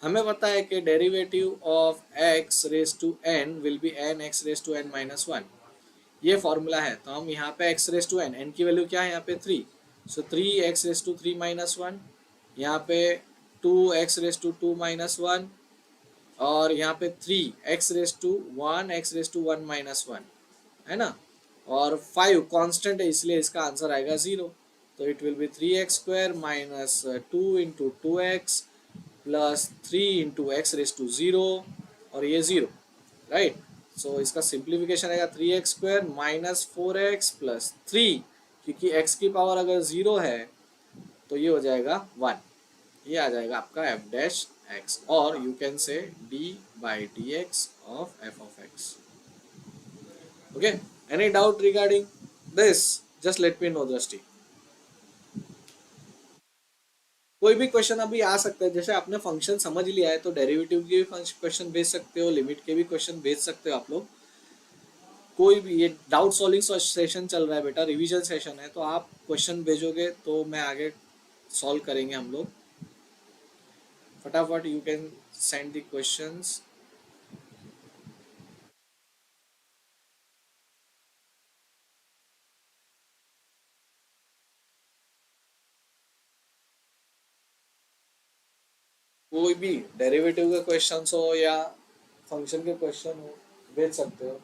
हमें पता है कि derivative of x raise to n will be n x raise to n minus 1, ये फॉर्मूला है। तो हम यहाँ पे x रेज टू n की वैल्यू क्या है यहाँ पे 3, सो 3x रेज टू 3 माइनस 1, यहाँ पे 2x रेज टू 2 माइनस 1, और यहाँ पे 3 x रेज टू 1 माइनस 1, है ना। और 5 कांस्टेंट है, इसलिए इसका आंसर आएगा 0। तो it will be 3x² minus 2 × 2x plus 3 × x raise to 0, और ये 0, राइट। सो इसका सिंप्लीफिकेशन आएगा 3x² माइनस 4x प्लस 3, क्योंकि x की पावर अगर 0 है तो ये हो जाएगा 1, ये आ जाएगा आपका एफ डैश एक्स, और you can say d/dx of F of x. Okay, any doubt regarding this, just let me no दृष्टि। कोई भी क्वेश्चन अभी आ सकता है, जैसे आपने फंक्शन समझ लिया है तो डेरिवेटिव के भी क्वेश्चन भेज सकते हो, लिमिट के भी क्वेश्चन भेज सकते हो आप लोग। कोई भी, ये डाउट सॉल्विंग सेशन चल रहा है बेटा, रिवीजन सेशन है, तो आप क्वेश्चन भेजोगे तो मैं आगे सॉल्व करेंगे हम लोग फटाफट। You can send the questions. कोई भी डेरिवेटिव के क्वेश्चन हो या फंक्शन के क्वेश्चन हो, भेज सकते हो।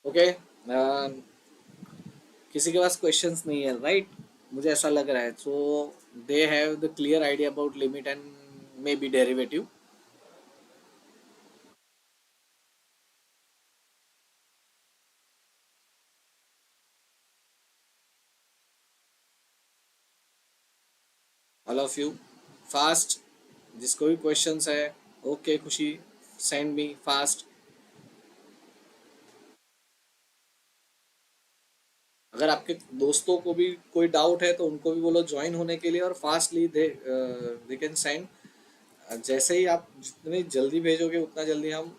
ओके, किसी के पास क्वेश्चंस नहीं है, राइट। मुझे ऐसा लग रहा है, so they have the clear idea about limit and maybe derivative. All of you, fast, जिसको भी क्वेश्चंस है। ओके खुशी, सेंड मी फास्ट। अगर आपके दोस्तों को भी कोई डाउट है तो उनको भी बोलो ज्वाइन होने के लिए, और फास्टली दे कैन सेंड। जैसे ही आप जितनी जल्दी भेजोगे उतना जल्दी हम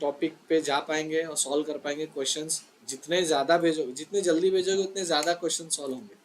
टॉपिक पे जा पाएंगे और सॉल्व कर पाएंगे क्वेश्चंस। जितने ज़्यादा भेजोगे, जितने जल्दी भेजोगे उतने ज़्यादा क्वेश्चन सॉल्व होंगे।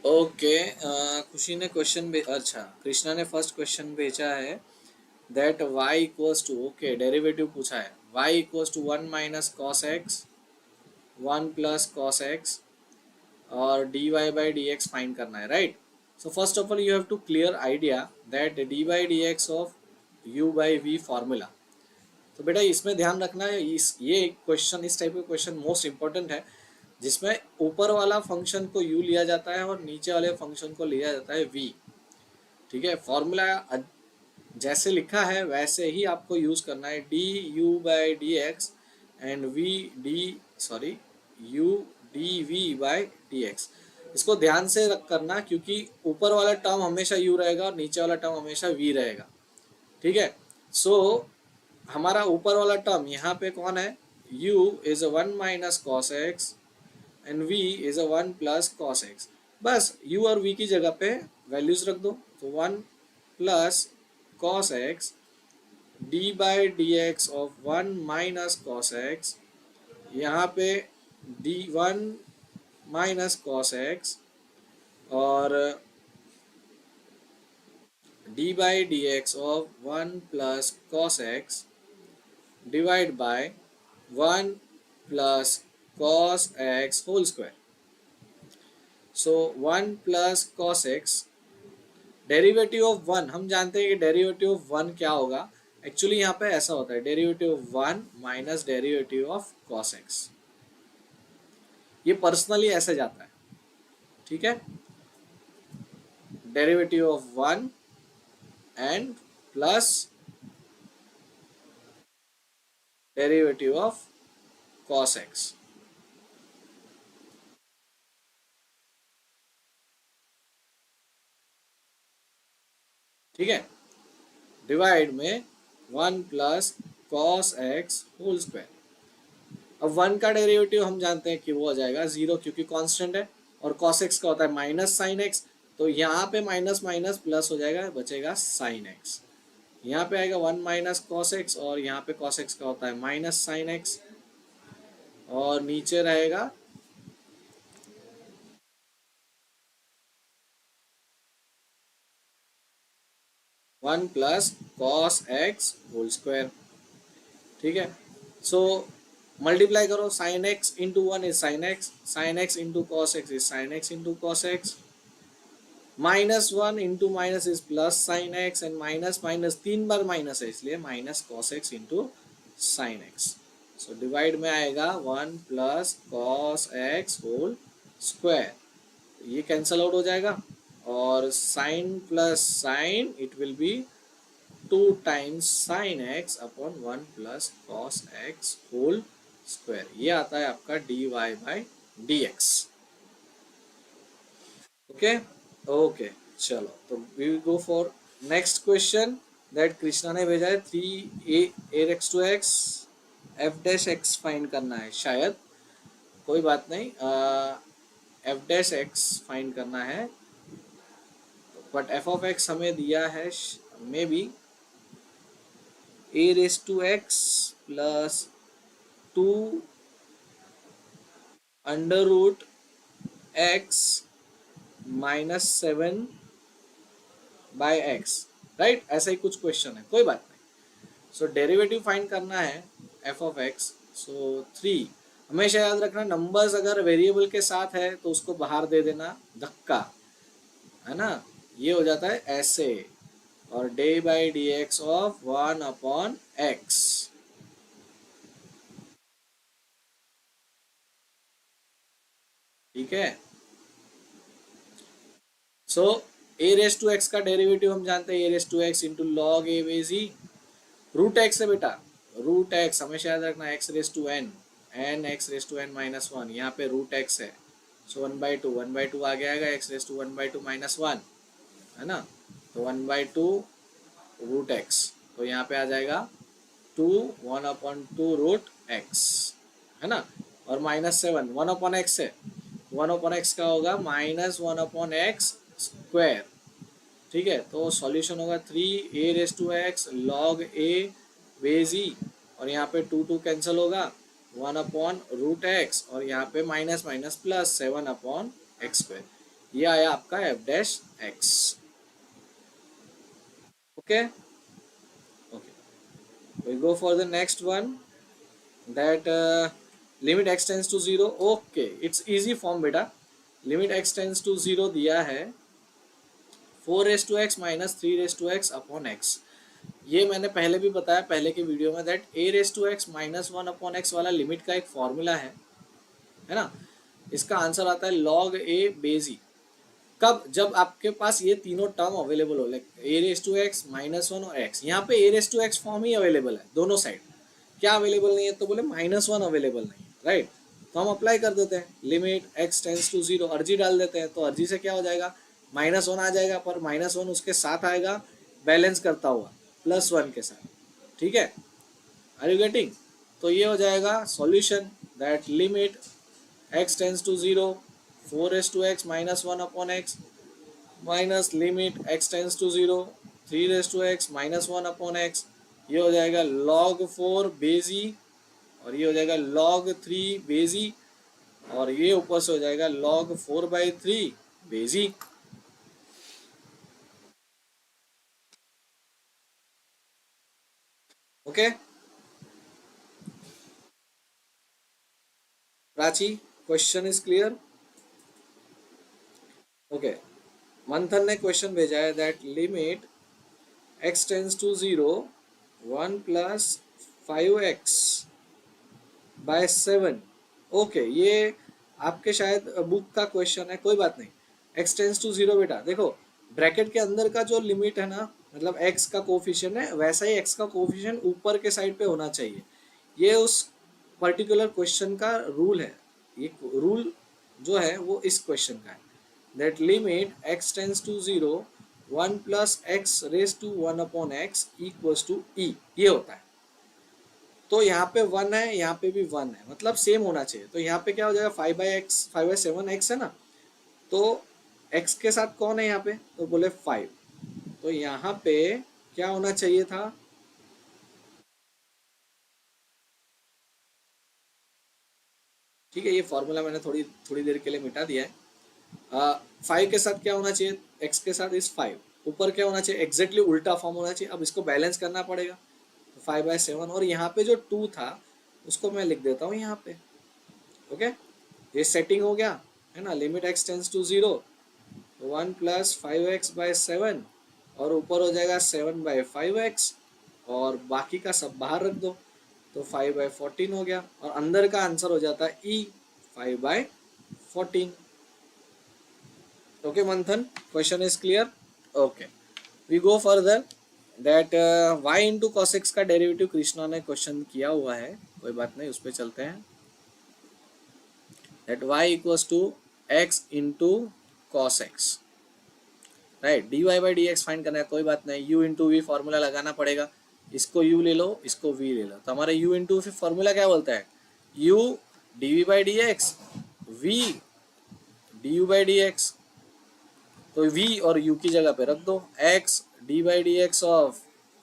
ओके, खुशी ने क्वेश्चन अच्छा, कृष्णा ने फर्स्ट क्वेश्चन भेजा है that y equals to, okay derivative पूछा है, y equals to 1 - cos x, 1 + cos x, और dy by d x find करना है, right. So first of all you have to clear idea that d by d x of u by v formula. तो बेटा इसमें ध्यान रखना है, इस ये क्वेश्चन, इस टाइप का क्वेश्चन मोस्ट इंपॉर्टेंट है, जिसमें ऊपर वाला फंक्शन को u लिया जाता है और नीचे वाले फंक्शन को लिया जाता है v। ठीक है, फॉर्मूला जैसे लिखा है वैसे ही आपको यूज करना है, d u by d x and v d, sorry, u d v by d x. इसको ध्यान से रख करना, क्योंकि ऊपर वाला टर्म हमेशा u रहेगा और नीचे वाला टर्म हमेशा v रहेगा। ठीक है। सो हमारा ऊपर वाला टर्म यहाँ पे कौन है, u is 1 - cos x and v is 1 + cos x। बस u और v की जगह पे वैल्यूज रख दो, तो 1 + cos x D by d x of 1 - cos x, यहाँ पे d1 - cos x, और d by d x of 1 + cos x divide by 1 + cos x whole square. So 1 + cos x, derivative of one, हम जानते हैं कि derivative of one क्या होगा। Actually यहाँ पे ऐसा होता है, derivative of one minus derivative of cos x, ये पर्सनली ऐसे जाता है। ठीक है, derivative of one and plus derivative of cos x. ठीक है, डिवाइड में 1 + cos x होल स्क्वायर। अब वन का डेरिवेटिव हम जानते हैं कि वो हो जाएगा 0, क्योंकि कांस्टेंट है, और cos x का होता है -sin x, तो यहाँ पे माइनस माइनस प्लस हो जाएगा, बचेगा sin x। यहाँ पे आएगा 1 - cos x, और यहाँ पे cos x का होता है -sin x, और नीचे रहेगा 1 + cos x होल स्क्वायर। ठीक है, सो मल्टीप्लाई करो, sin x into one is sin x into cos x is sin x into cos x, -1 into minus is plus sine x, and minus minus 3 बार minus है, इसलिए -cos x into sine x. So divide में आएगा 1 + cos x whole square, ये cancel out हो जाएगा, और sine plus sine it will be 2 times sin x upon 1 + cos x whole square. ये आता है आपका dy by d x. Okay, okay, चलो तो we will go for next question that Krishna ने भेजा है। 3a(x) f'(x) फाइंड करना है शायद, कोई बात नहीं, f'(x) फाइंड करना है, बट f(x) हमें दिया है may be a(x) + 2 under root x minus 7/x, right, ऐसा ही कुछ क्वेश्चन है, कोई बात नहीं। सो डेरिवेटिव फाइंड करना है एफ ऑफ एक्स। सो 3, हमेशा याद रखना नंबर्स अगर वेरिएबल के साथ है तो उसको बाहर दे देना धक्का, है ना, ये हो जाता है ऐसे, और d by d x of 1/x, ठीक है। So a raise to x का डेरिवेटिव हम जानते हैं, a raise to x into log a base root x है बेटा, रूट एक्स हमेशा याद रखना, x raise to n, n x raise to n minus one, यहाँ पे रूट एक्स है, सो 1/2 आगे आएगा, x raise to 1/2 minus one, है ना, तो 1/2 रूट एक्स, तो यहाँ पे आ जाएगा 2 1/2 रूट एक्स, है ना, और -7 1/x है, 1/x का होगा -1/x स्क्वायर, ठीक है। तो सॉल्यूशन होगा 3a⁻x log a बेस ई, और यहाँ पे 2 कैंसिल होगा, 1/√x, और यहाँ पे माइनस माइनस प्लस 7/x², ये आया आपका f'(x). Okay okay, we go for the next one, that limit x tends to 0। Okay, it's easy form बेटा, लिमिट x tends to 0 दिया है 4⁻x माइनस 3⁻x/x। ये मैंने पहले भी बताया पहले के वीडियो में, दैट a⁻x माइनस 1/x वाला लिमिट का एक फॉर्मूला है ना, इसका आंसर आता है log a बेस ई। कब? जब आपके पास ये तीनों टर्म अवेलेबल हो, लाइक a⁻x -1 और x, यहाँ पे a⁻x फॉर्म ही अवेलेबल है दोनों साइड, क्या अवेलेबल नहीं है, तो बोले -1 अवेलेबल नहीं है, राइट। तो हम अप्लाई कर देते हैं, लिमिट x टेंस टू 0, अर्जी डाल देते हैं, तो अर्जी से क्या हो जाएगा, -1 आ जाएगा, पर -1 उसके साथ आएगा बैलेंस करता हुआ +1 के साथ, ठीक है, आर यू गेटिंग। तो ये हो जाएगा solution, that limit x tends to 0 4⁻x minus 1/x minus limit x tends to 0 3⁻x minus 1/x, ये हो जाएगा log 4 बेस ई, और ये हो जाएगा log 3 बेस ई, और ये ऊपर से हो जाएगा log 4/3 base e. Okay Prachi, question is clear. Okay, Manthan ने क्वेश्चन भेजा है, that limit x tends to 0 1 + 5x/7। Okay, ये आपके शायद बुक का क्वेश्चन है, कोई बात नहीं। x टेंस टू 0 बेटा, देखो ब्रैकेट के अंदर का जो लिमिट है ना, मतलब x का कोफिशिएंट है, वैसा ही x का कोफिशिएंट ऊपर के साइड पे होना चाहिए, ये उस पर्टिकुलर क्वेश्चन का रूल है, ये रूल जो है वो इस क्वेश्चन का है, that limit x tends to 0 1 + x⁻1/x equals to e, ये होता है। तो यहाँ पे 1 है, यहाँ पे भी 1 है, मतलब सेम होना चाहिए, तो यहाँ पे क्या हो जाएगा 5/7x है ना, तो x के साथ कौन है यहाँ पे, तो बोले 5, तो यहाँ पे क्या होना चाहिए था, ठीक है, ये फॉर्मूला मैंने थोड़ी थोड़ी देर के लिए मिटा दिया है। 5 के साथ क्या होना चाहिए, x के साथ इस 5, ऊपर क्या होना चाहिए, एग्जैक्टली उल्टा फॉर्म होना चाहिए, अब इसको बैलेंस करना पड़ेगा, 5/7, और यहाँ पे जो 2 था उसको मैं लिख देता हूँ यहाँ पे। ओके, ये सेटिंग हो गया है ना, limit x tends to 0 1 + 5x/7, और ऊपर हो जाएगा 7/5x, और बाकी का सब बाहर रख दो, तो 5/14 हो गया, और अंदर का आंसर हो जाता है e 5/14। Okay Manthan, question is clear. Okay, we go further, that y into cos x का डेरिवेटिव कृष्णा ने क्वेश्चन किया हुआ है, कोई बात नहीं, उस पर चलते हैं, that y equals to x into cos x, right, dy/dx find करना है, कोई बात नहीं, u इंटू वी फॉर्मूला लगाना पड़ेगा, इसको u ले लो, इसको v ले लो, तो हमारे u इंटू वी फॉर्मूला क्या बोलता है, u dv/dx v du/dx, तो v और u की जगह पे रख दो, x d/dx ऑफ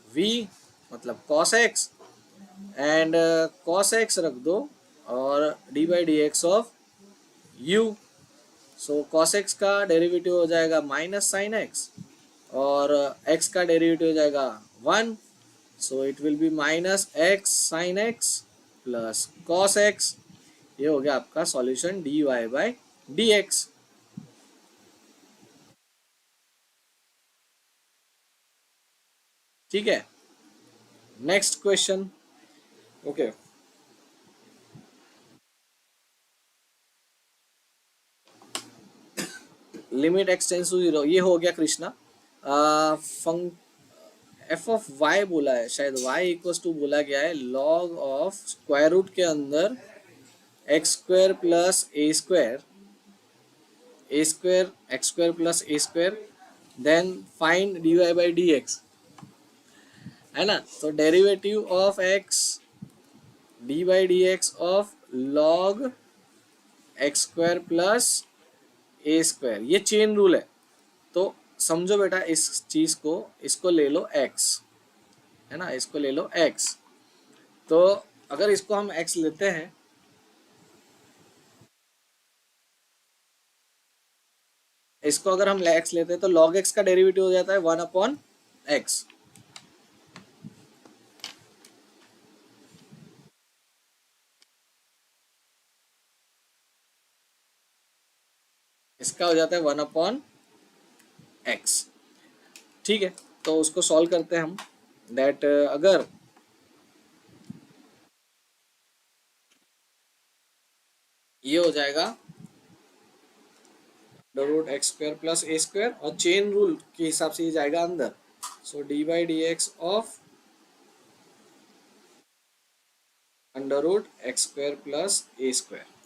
v मतलब cos x, and cos x रख दो, और d/dx ऑफ u, सो कॉस एक्स का डेरिवेटिव हो जाएगा माइनस साइन एक्स, और एक्स का डेरिवेटिव हो जाएगा 1, so it will be minus x sine x plus cos x. ये हो गया आपका solution d y by d x. ठीक है, next question. Okay, limit x tends to zero, ये हो गया कृष्णा। फंक एफ ऑफ वाई बोला है, शायद वाई इक्वल्स टू बोला गया है लॉग ऑफ स्क्वायर रूट के अंदर x square plus a square, a square x square plus a square, then find d y by d x, है ना। तो derivative of x d by d x of log x square plus a square, ये chain rule है। तो समझो बेटा इस चीज को, इसको ले लो x, है ना, इसको ले लो x। तो अगर इसको हम x लेते हैं, इसको अगर हम x लेते हैं तो log x का डेरिवेटिव हो जाता है 1 अपॉन x। इसका हो जाता है 1 अपॉन x। ठीक है, तो उसको सॉल्व करते हैं हम। दैट अगर ये हो जाएगा under root x square plus a square, और चेन रूल के हिसाब से ये जाएगा अंदर। So d by d x of under root x square plus a square.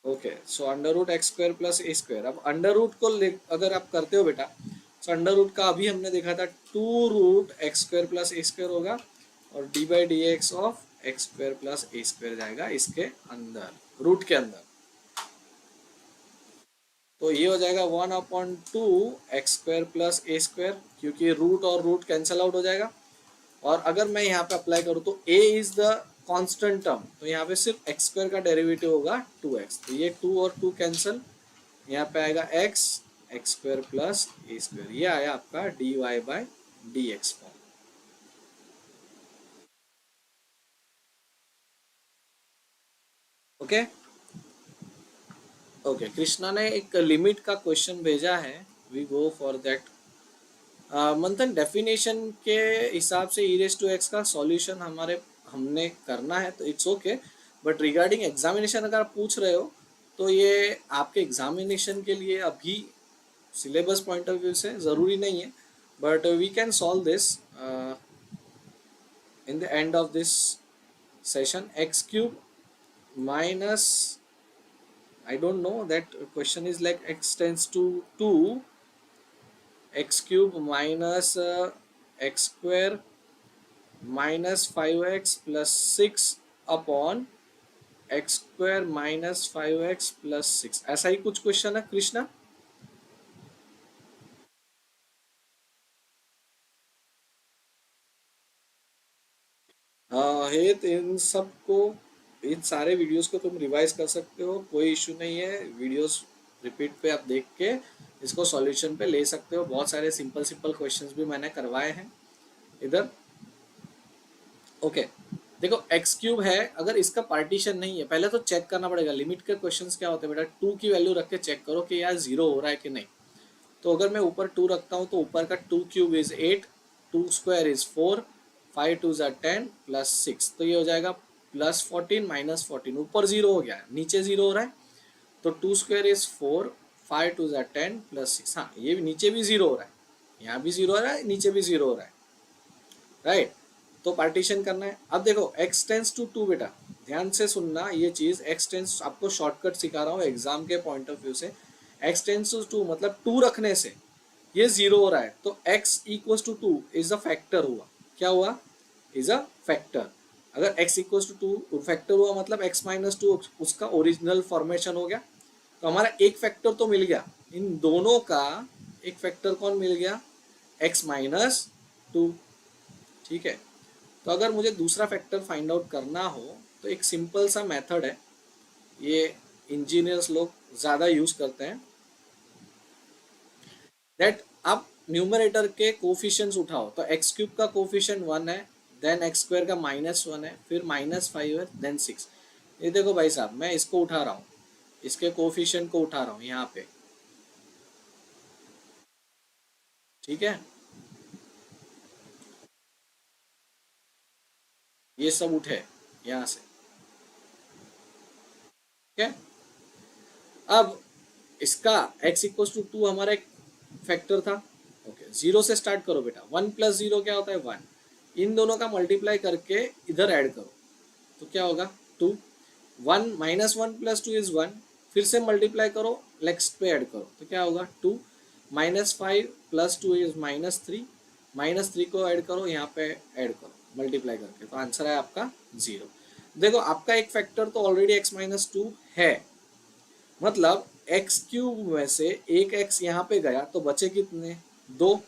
Okay, so under root x square plus a square. अब under root को अगर आप करते हो बेटा, तो अंडर रूट का अभी हमने देखा था 2 root x square plus a square होगा, और d by d x of x square plus a square जाएगा इसके अंदर, रूट के अंदर। तो ये हो जाएगा 1 upon 2 x square plus a square, क्योंकि रूट और रूट कैंसिल आउट हो जाएगा। और अगर मैं यहाँ पे अप्लाई करूँ तो a is the constant term, तो यहाँ पे सिर्फ एक्स स्क्वायर का डेरिवेटिव होगा 2x, तो ये 2 और 2 कैंसिल, यहाँ पे आएगा x x square plus a square. ये आया आपका d y by d x form. Okay okay, Krishna ने एक लिमिट का क्वेश्चन भेजा है, we go for that. Manthan, definition के हिसाब से ई रेस टू एक्स का सॉल्यूशन हमने करना है तो it's okay, but regarding examination अगर आप पूछ रहे हो तो ये आपके एग्जामिनेशन के लिए अभी सिलेबस पॉइंट ऑफ व्यू से ज़रूरी नहीं है, but we can solve this in the end of this session. X cube minus, I don't know, that question is like x tends to 2, x cube minus x square minus 5x plus 6 upon x square minus 5x plus 6, ऐसा ही कुछ question है कृष्णा। हे तो इन सब को, इन सारे videos को तुम रिवाइज कर सकते हो, कोई इशू नहीं है। वीडियोस रिपीट पे आप देख के इसको सॉल्यूशन पे ले सकते हो। बहुत सारे सिंपल सिंपल क्वेश्चंस भी मैंने करवाए हैं इधर। ओके, देखो एक्स क्यूब है, अगर इसका पार्टीशन नहीं है, पहले तो चेक करना पड़ेगा लिमिट के क्वेश्चंस क्या होते हैं बेटा। 2 की वैल्यू रख के चेक करो कि यार 0 हो रहा है कि नहीं। तो अगर मैं ऊपर 2 रखता हूँ तो ऊपर का 2 क्यूब इज 8, 2 स्क्वायर इज 4, 5 2 ज़ा 10 प्लस 6, तो ये हो जाएगा प्लस 14 माइनस 14। ऊपर 0 हो गया है, नीचे 0 हो रहा है, तो 2 स्क्वायर इज 4, 5 2 ज़ा 10 प्लस 6। हाँ, ये नीचे भी 0 हो रहा है, यहाँ भी 0 हो रहा है, नीचे भी 0 हो रहा है, राइट। तो पार्टीशन करना है। अब देखो x टेंस टू 2 बेटा, ध्यान से सुनना ये चीज। x टेंस, आपको शॉर्टकट सिखा रहा हूँ एग्जाम के पॉइंट ऑफ व्यू से। x टेंस टू 2 मतलब 2 रखने से ये 0 हो रहा है, तो x equals to 2 is a factor हुआ। क्या हुआ? Is a factor. अगर x इक्वल्स टू 2 फैक्टर हुआ मतलब x माइनस 2 उसका ओरिजिनल फॉर्मेशन हो गया। तो हमारा एक फैक्टर तो मिल गया, इन दोनों का एक फैक्टर कौन मिल गया? x minus 2। ठीक है, तो अगर मुझे दूसरा फैक्टर फाइंड आउट करना हो तो एक सिंपल सा मेथड है, ये इंजीनियर्स लोग ज़्यादा यूज़ करते हैं, दैट आप न्यूमरेटर के कोफिशिएंट्स उठाओ तो एक्स क्यूब का कोफिशिएंट 1 है, देन एक्स स्क्वायर का -1 है, फिर -5 है, देन 6। ये देखो भाई साहब, मैं इसको उठा रहा हूँ, इसके कोफिशिएंट को उठा रहा हूँ यहाँ पे, ठीक है। ये सब उठे यहाँ से, ठीक है। अब इसका x इक्वल टू 2 हमारा एक फैक्टर था, ओके। जीरो से स्टार्ट करो बेटा, 1 + 0 क्या होता है 1, इन दोनों का मल्टीप्लाई करके इधर ऐड करो तो क्या होगा 2, 1 -1 + 2 इज 1, फिर से मल्टीप्लाई करो, नेक्स्ट पे ऐड करो तो क्या होगा 2, -5 + 2 इज -3, -3 को ऐड करो, यहाँ पे ऐड करो मल्टीप्लाई करके, तो आंसर है आपका 0। देखो आपका एक फैक्टर तो ऑलरेडी x-2 है, मतलब एक्स क्यूब में से एक एक्स यहाँ पे गया तो बचे कितने, 2।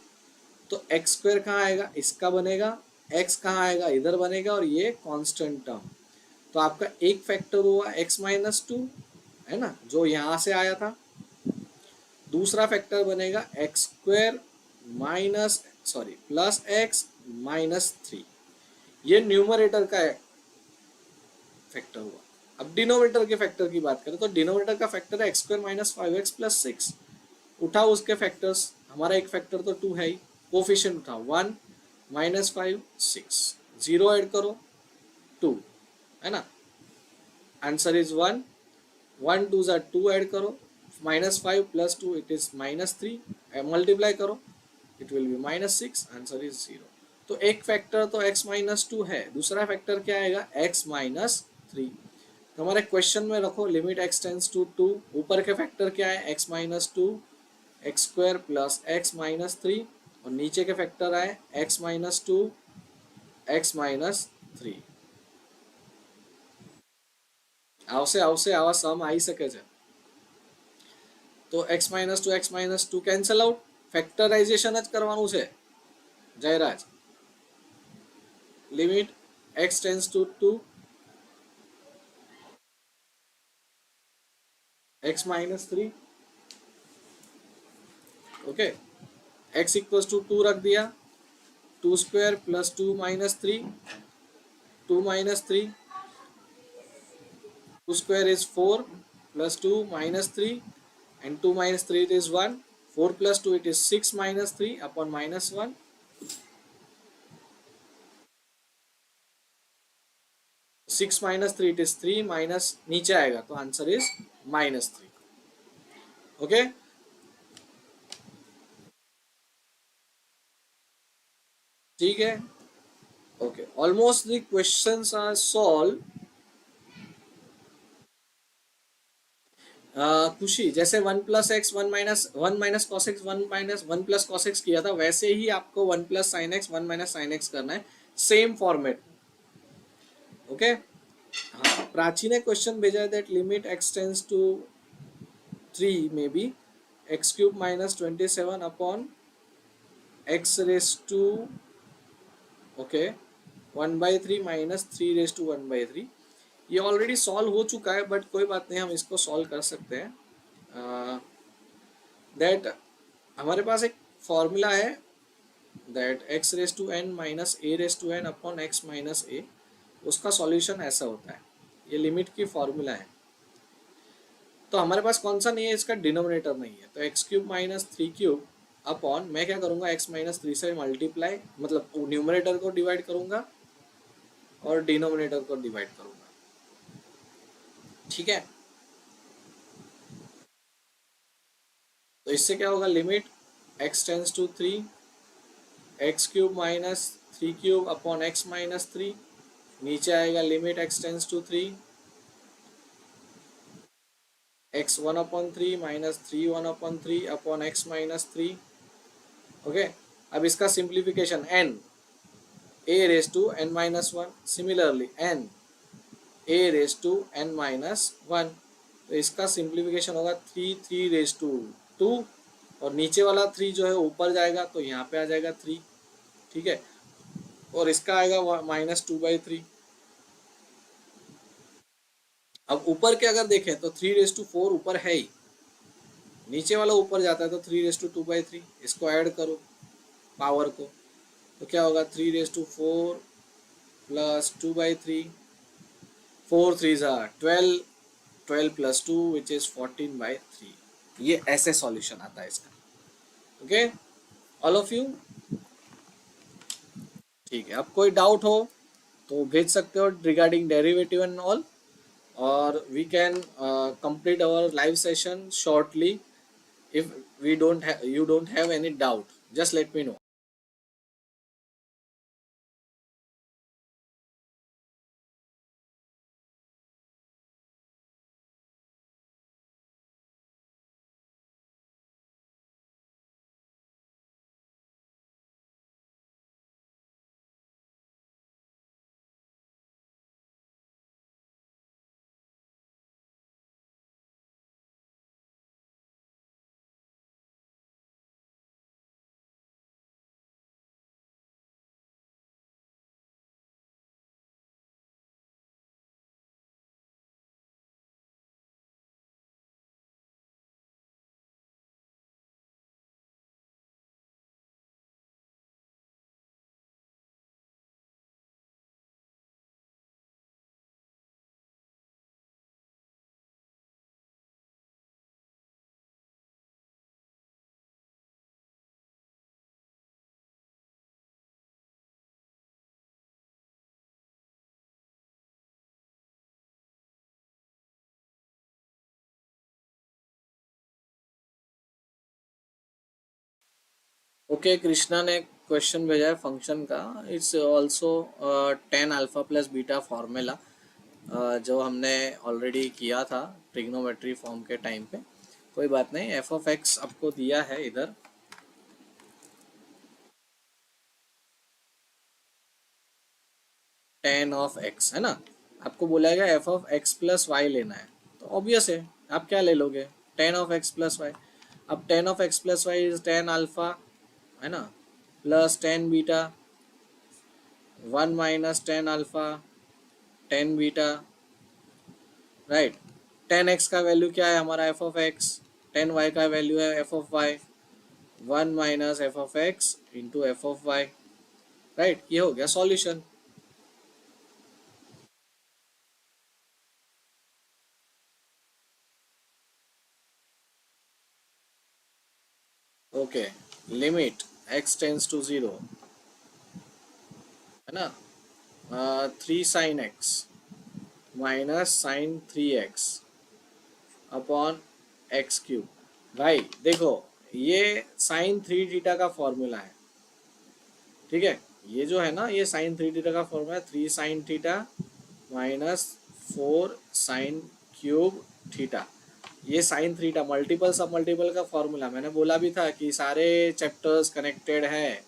तो एक्स स्क्वायर कहाँ आएगा, इसका बनेगा, एक्स कहाँ आएगा, इधर बनेगा, और ये कांस्टेंट टर्म। तो आपका एक फैक्टर हुआ x-2, है ना, जो यहाँ से आया था। दूसरा फैक्टर बनेगा एक्स स्क्वायर +x-3, ये न्यूमरेटर का फैक्टर हुआ। अब डिनोमिनेटर के फैक्टर की बात करें तो डिनोमिनेटर का फैक्टर है x² - 5x + 6। उठाओ उसके फैक्टर्स, हमारा एक फैक्टर तो 2 है ही, कोफिशिएंट उठाओ 1 -5 6, 0 ऐड करो 2, है ना, आंसर इज 1, 1 2 ज़ा 2 ऐड करो, -5 + 2 इट इज -3, मल्टीप्लाई करो it will B -6, answer is 0। तो एक फैक्टर तो x-2 है, दूसरा फैक्टर क्या आएगा x-3। तो हमारे क्वेश्चन में रखो लिमिट x टेंस टू 2, ऊपर के फैक्टर क्या है x-2, x² + x-3, और नीचे के फैक्टर आए x-2, x-3। આવશે આવા સમ આવી શકે છે, તો x-2 x-2 કેન્સલ આઉટ, ફેક્ટરાઇઝેશન જ કરવાનું છે Jayraj. Limit x tends to 2, x-3, okay, x equals to 2 रख दिया, 2² + 2 - 3, 2 - 3, 2² is 4 + 2 - 3, and 2 - 3 it is 1, 4 + 2 it is 6 - 3 upon -1, 6 - 3 it is 3, minus नीचे आएगा तो आंसर इज -3, ओके। ठीक है, okay, almost the questions are solve. Khushi, जैसे 1 + x 1 - cos x 1 + cos x किया था, वैसे ही आपको 1 + sin x 1 - sin x करना है, सेम फॉर्मेट, ओके। हाँ, प्राची ने क्वेश्चन भेजा है that limit x tends to 3 में B x³ - 27 upon x⁻, okay, 1/3 - 3⁻1/3। ये ऑलरेडी सॉल्व हो चुका है, बट कोई बात नहीं, हम इसको सॉल्व कर सकते हैं। दैट हमारे पास एक फॉर्मूला है that x⁻n - a⁻n upon x - a, उसका सॉल्यूशन ऐसा होता है, ये लिमिट की फॉर्मूला है। तो हमारे पास कौन सा नहीं है, इसका डिनोमिनेटर नहीं है, तो x³ - 3³ अपॉन, मैं क्या करूँगा x-3 से मल्टीप्लाई, मतलब न्यूमरेटर को डिवाइड करूँगा और डिनोमिनेटर को डिवाइड करूँगा, ठीक है। तो इससे क्या होगा, limit x tends to 3, x³ - 3³ upon x - 3, नीचे आएगा limit x tends to 3, x 1/3 - 3 1/3 upon x - 3, okay. अब इसका simplification n a⁻n-1, similarly n a⁻n-1, तो इसका सिंप्लीफिकेशन होगा 3 और नीचे वाला 3 जो है ऊपर जाएगा तो यहाँ पे आ जाएगा 3, ठीक है, और इसका आएगा -2/3, अब ऊपर के अगर देखें तो 3/4 ऊपर है ही, नीचे वाला ऊपर जाता है तो 3/2/3, इसको ऐड करो पावर को, तो क्या होगा 3/4 प्लस 2/3, 4 3 ज़ा 12, 12 प्लस 2 विच इज़ 14/3। ये ऐसे सॉल्यूशन आता है इसका। ओके ऑल ऑफ यू, ठीक है। अब कोई डाउट हो तो भेज सकते हो रिगार्डिंग डेरिवेटिव एंड ऑल, और we can complete our live session shortly if we don't have you don't have any doubt, just let me know. Okay Krishna ने क्वेश्चन भेजा है फंक्शन का, it's also tan alpha plus beta formula, जो हमने already किया था trigonometry form के time पे। कोई बात नहीं, एफ ऑफ एक्स आपको दिया है इधर, टेन ऑफ एक्स है ना, आपको बोला गया f of x plus y लेना है, तो ऑब्वियस है आप क्या ले लोगे, tan of x plus y. अब tan of x plus y is tan alpha, है ना, plus tan beta, one minus tan alpha, tan beta, right. Tan x का वैल्यू क्या है हमारा f of x, tan y का value है f of y, one minus f of x into f of Y, right. ये हो गया solution. Okay, limit x tends to zero, है ना, three sine x minus sine three x upon x cube. भाई देखो, ये sine three theta का formula है, ठीक है, ये जो है ना ये साइन थ्री थीटा का फॉर्मूला है, three sine theta minus four sine cube theta. ये साइन थीटा मल्टीपल सब मल्टीपल का फॉर्मूला, मैंने बोला भी था कि सारे चैप्टर्स कनेक्टेड है।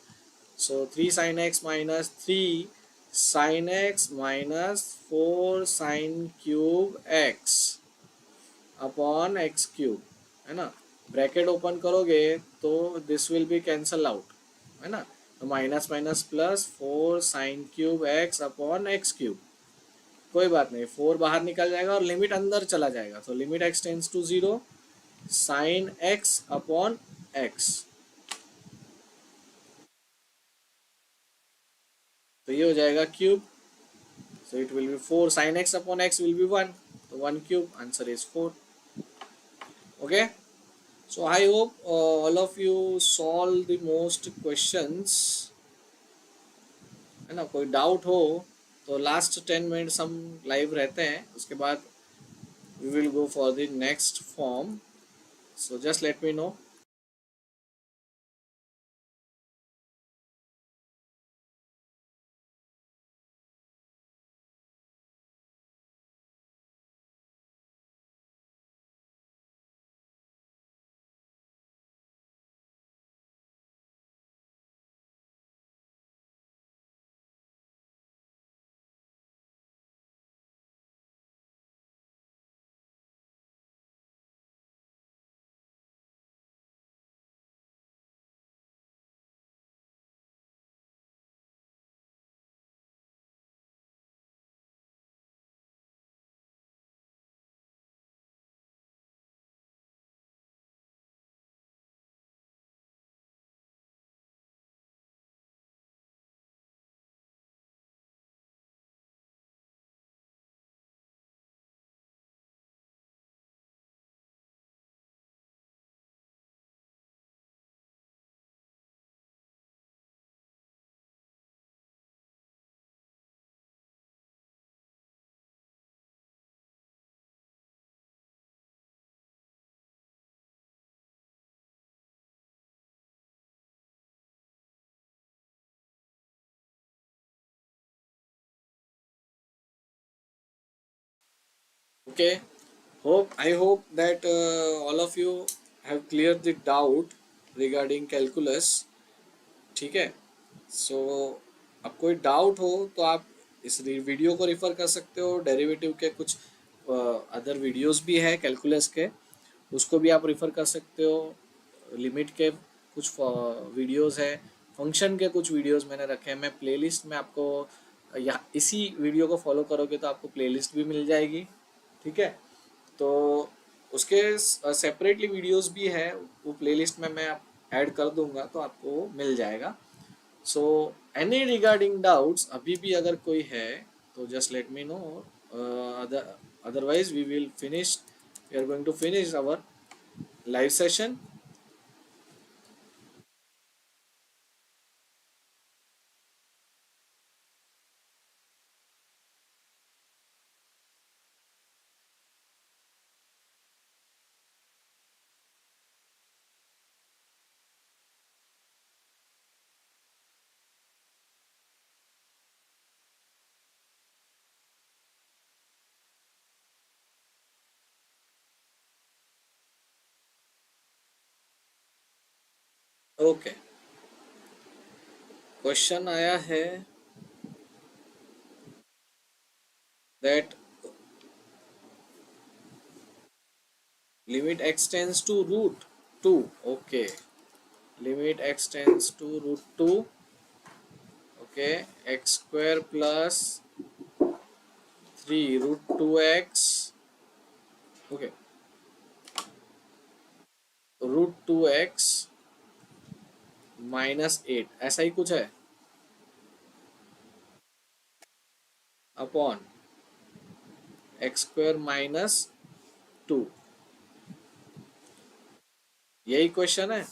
So three sine x minus three sine x minus four sine cube x upon x cube, है ना। ब्रैकेट ओपन करोगे तो this will be cancel out, है ना, तो minus minus plus four sine cube x upon x cube. कोई बात नहीं, फोर बाहर निकल जाएगा और लिमिट अंदर चला जाएगा, तो limit x tends to zero sine x upon x, तो ये हो जाएगा cube, so it will be 4 sin x upon x will be 1, so 1 cube, answer is 4। Okay, so I hope all of you solve the most questions, है ना। कोई doubt हो तो last 10 minutes हम लाइव रहते हैं, उसके बाद we will go for the next form, so just let me know। Okay, I hope that all of you have cleared the doubt regarding calculus. ठीक है, सो अब कोई डाउट हो तो आप इस वीडियो को रिफ़र कर सकते हो। डेरिवेटिव के कुछ अदर वीडियोस भी है कैलकुलस के, उसको भी आप रिफ़र कर सकते हो। लिमिट के कुछ वीडियोस है, फंक्शन के कुछ वीडियोस मैंने रखे हैं। मैं प्लेलिस्ट में आपको या इसी वीडियो को फॉलो करोगे तो आपको प्लेलिस्ट भी मिल जाएगी। ठीक है, तो उसके सेपरेटली वीडियोस भी है, वो प्लेलिस्ट में मैं ऐड कर दूंगा तो आपको मिल जाएगा। सो एनी रिगार्डिंग डाउट्स अभी भी अगर कोई है तो just let me know, otherwise we are going to finish our live session. Okay, question आया है that limit x tends to root two. Okay, limit x tends to root two. Okay, x square plus 3 root 2x। Okay, root 2x -8 ऐसा ही कुछ है upon x square -2। यही question है।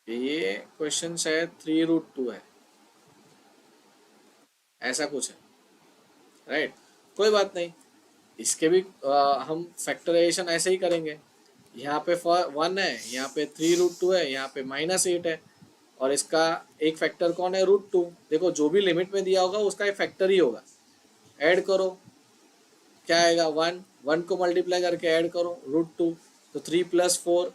ये question शायद 3 रूट 2 है, ऐसा कुछ है। राइट, कोई बात नहीं, इसके भी हम फैक्टराइजेशन ऐसे ही करेंगे। यहाँ पे 1 है, यहाँ पे 3 रूट 2 है, यहाँ पे -8 है, और इसका एक फैक्टर कौन है, रूट 2। देखो जो भी लिमिट में दिया होगा उसका एक फैक्टर ही होगा। ऐड करो, क्या आएगा, 1 को मल्टीप्लाई करके ऐड करो रूट 2, तो 3 + 4,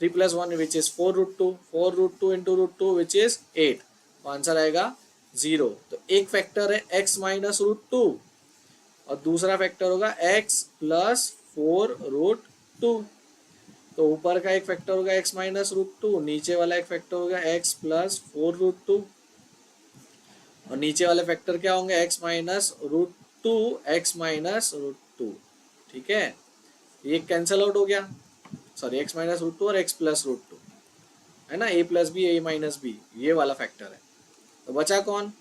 3 + 1 which is 4 root 2, 4 root 2 into root 2 which is 8, तो आंसर आएगा 0। तो एक फैक्टर है x - रूट 2 और दूसरा फैक्टर होगा x + 4 रूट 2। तो ऊपर का एक फैक्टर होगा x - रूट 2, नीचे वाला एक फैक्टर होगा x + 4 रूट 2, और नीचे वाले फैक्टर क्या होंगे, x - रूट 2, x - रूट 2। ठीक है, ये कैंसल आउट हो गया, सॉरी x - रूट 2 और x + रूट 2 है ना, a + b a - b ये वाला फैक्टर है। तो बचा कौन,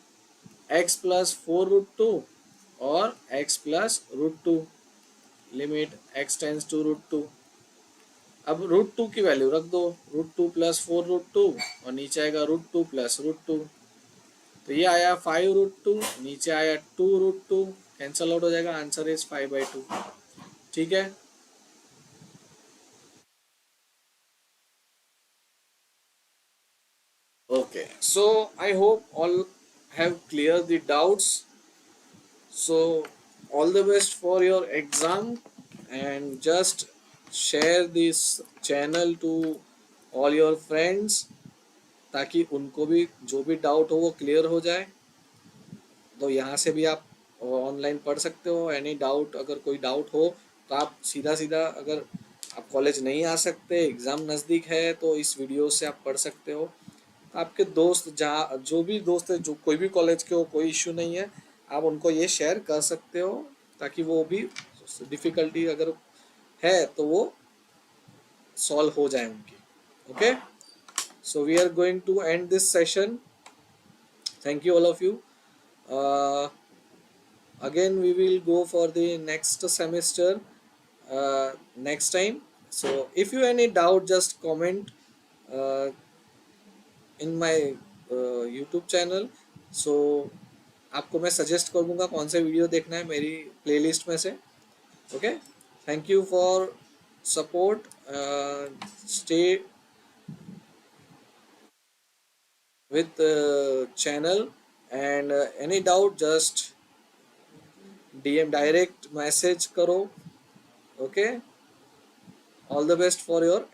x + 4 रूट 2 और x + root 2। Limit x tends to root 2। अब रूट 2 की वैल्यू रख दो, रूट 2 + 4 रूट 2, और नीचे आएगा रूट 2 + रूट 2। तो ये आया 5 रूट 2, नीचे आया 2 रूट 2, कैंसल आउट हो जाएगा, आंसर इज 5/2। ठीक है, okay, so I hope all have clear the doubts. So, all the best for your exam, and just share this channel to all your friends ताकि उनको भी जो भी डाउट हो वो क्लियर हो जाए। तो यहाँ से भी आप ऑनलाइन पढ़ सकते हो। एनी डाउट, अगर कोई डाउट हो तो आप सीधा सीधा, अगर आप कॉलेज नहीं आ सकते, एग्ज़ाम नज़दीक है, तो इस वीडियो से आप पढ़ सकते हो। आपके दोस्त, जहाँ जो भी दोस्त है, जो कोई भी कॉलेज के हो, कोई इश्यू नहीं है, आप उनको ये शेयर कर सकते हो ताकि वो भी डिफ़िकल्टी अगर है तो वो सॉल्व हो जाए उनकी। Okay, so we are going to end this session. Thank you all of you. Again we will go for the next semester next time. So if you any doubt, just comment uh, in my YouTube channel. So आपको मैं suggest कर दूंगा कौन से video देखना है मेरी playlist में से। Okay, thank you for support, stay with channel and any doubt just DM direct message karo. Okay, all the best for your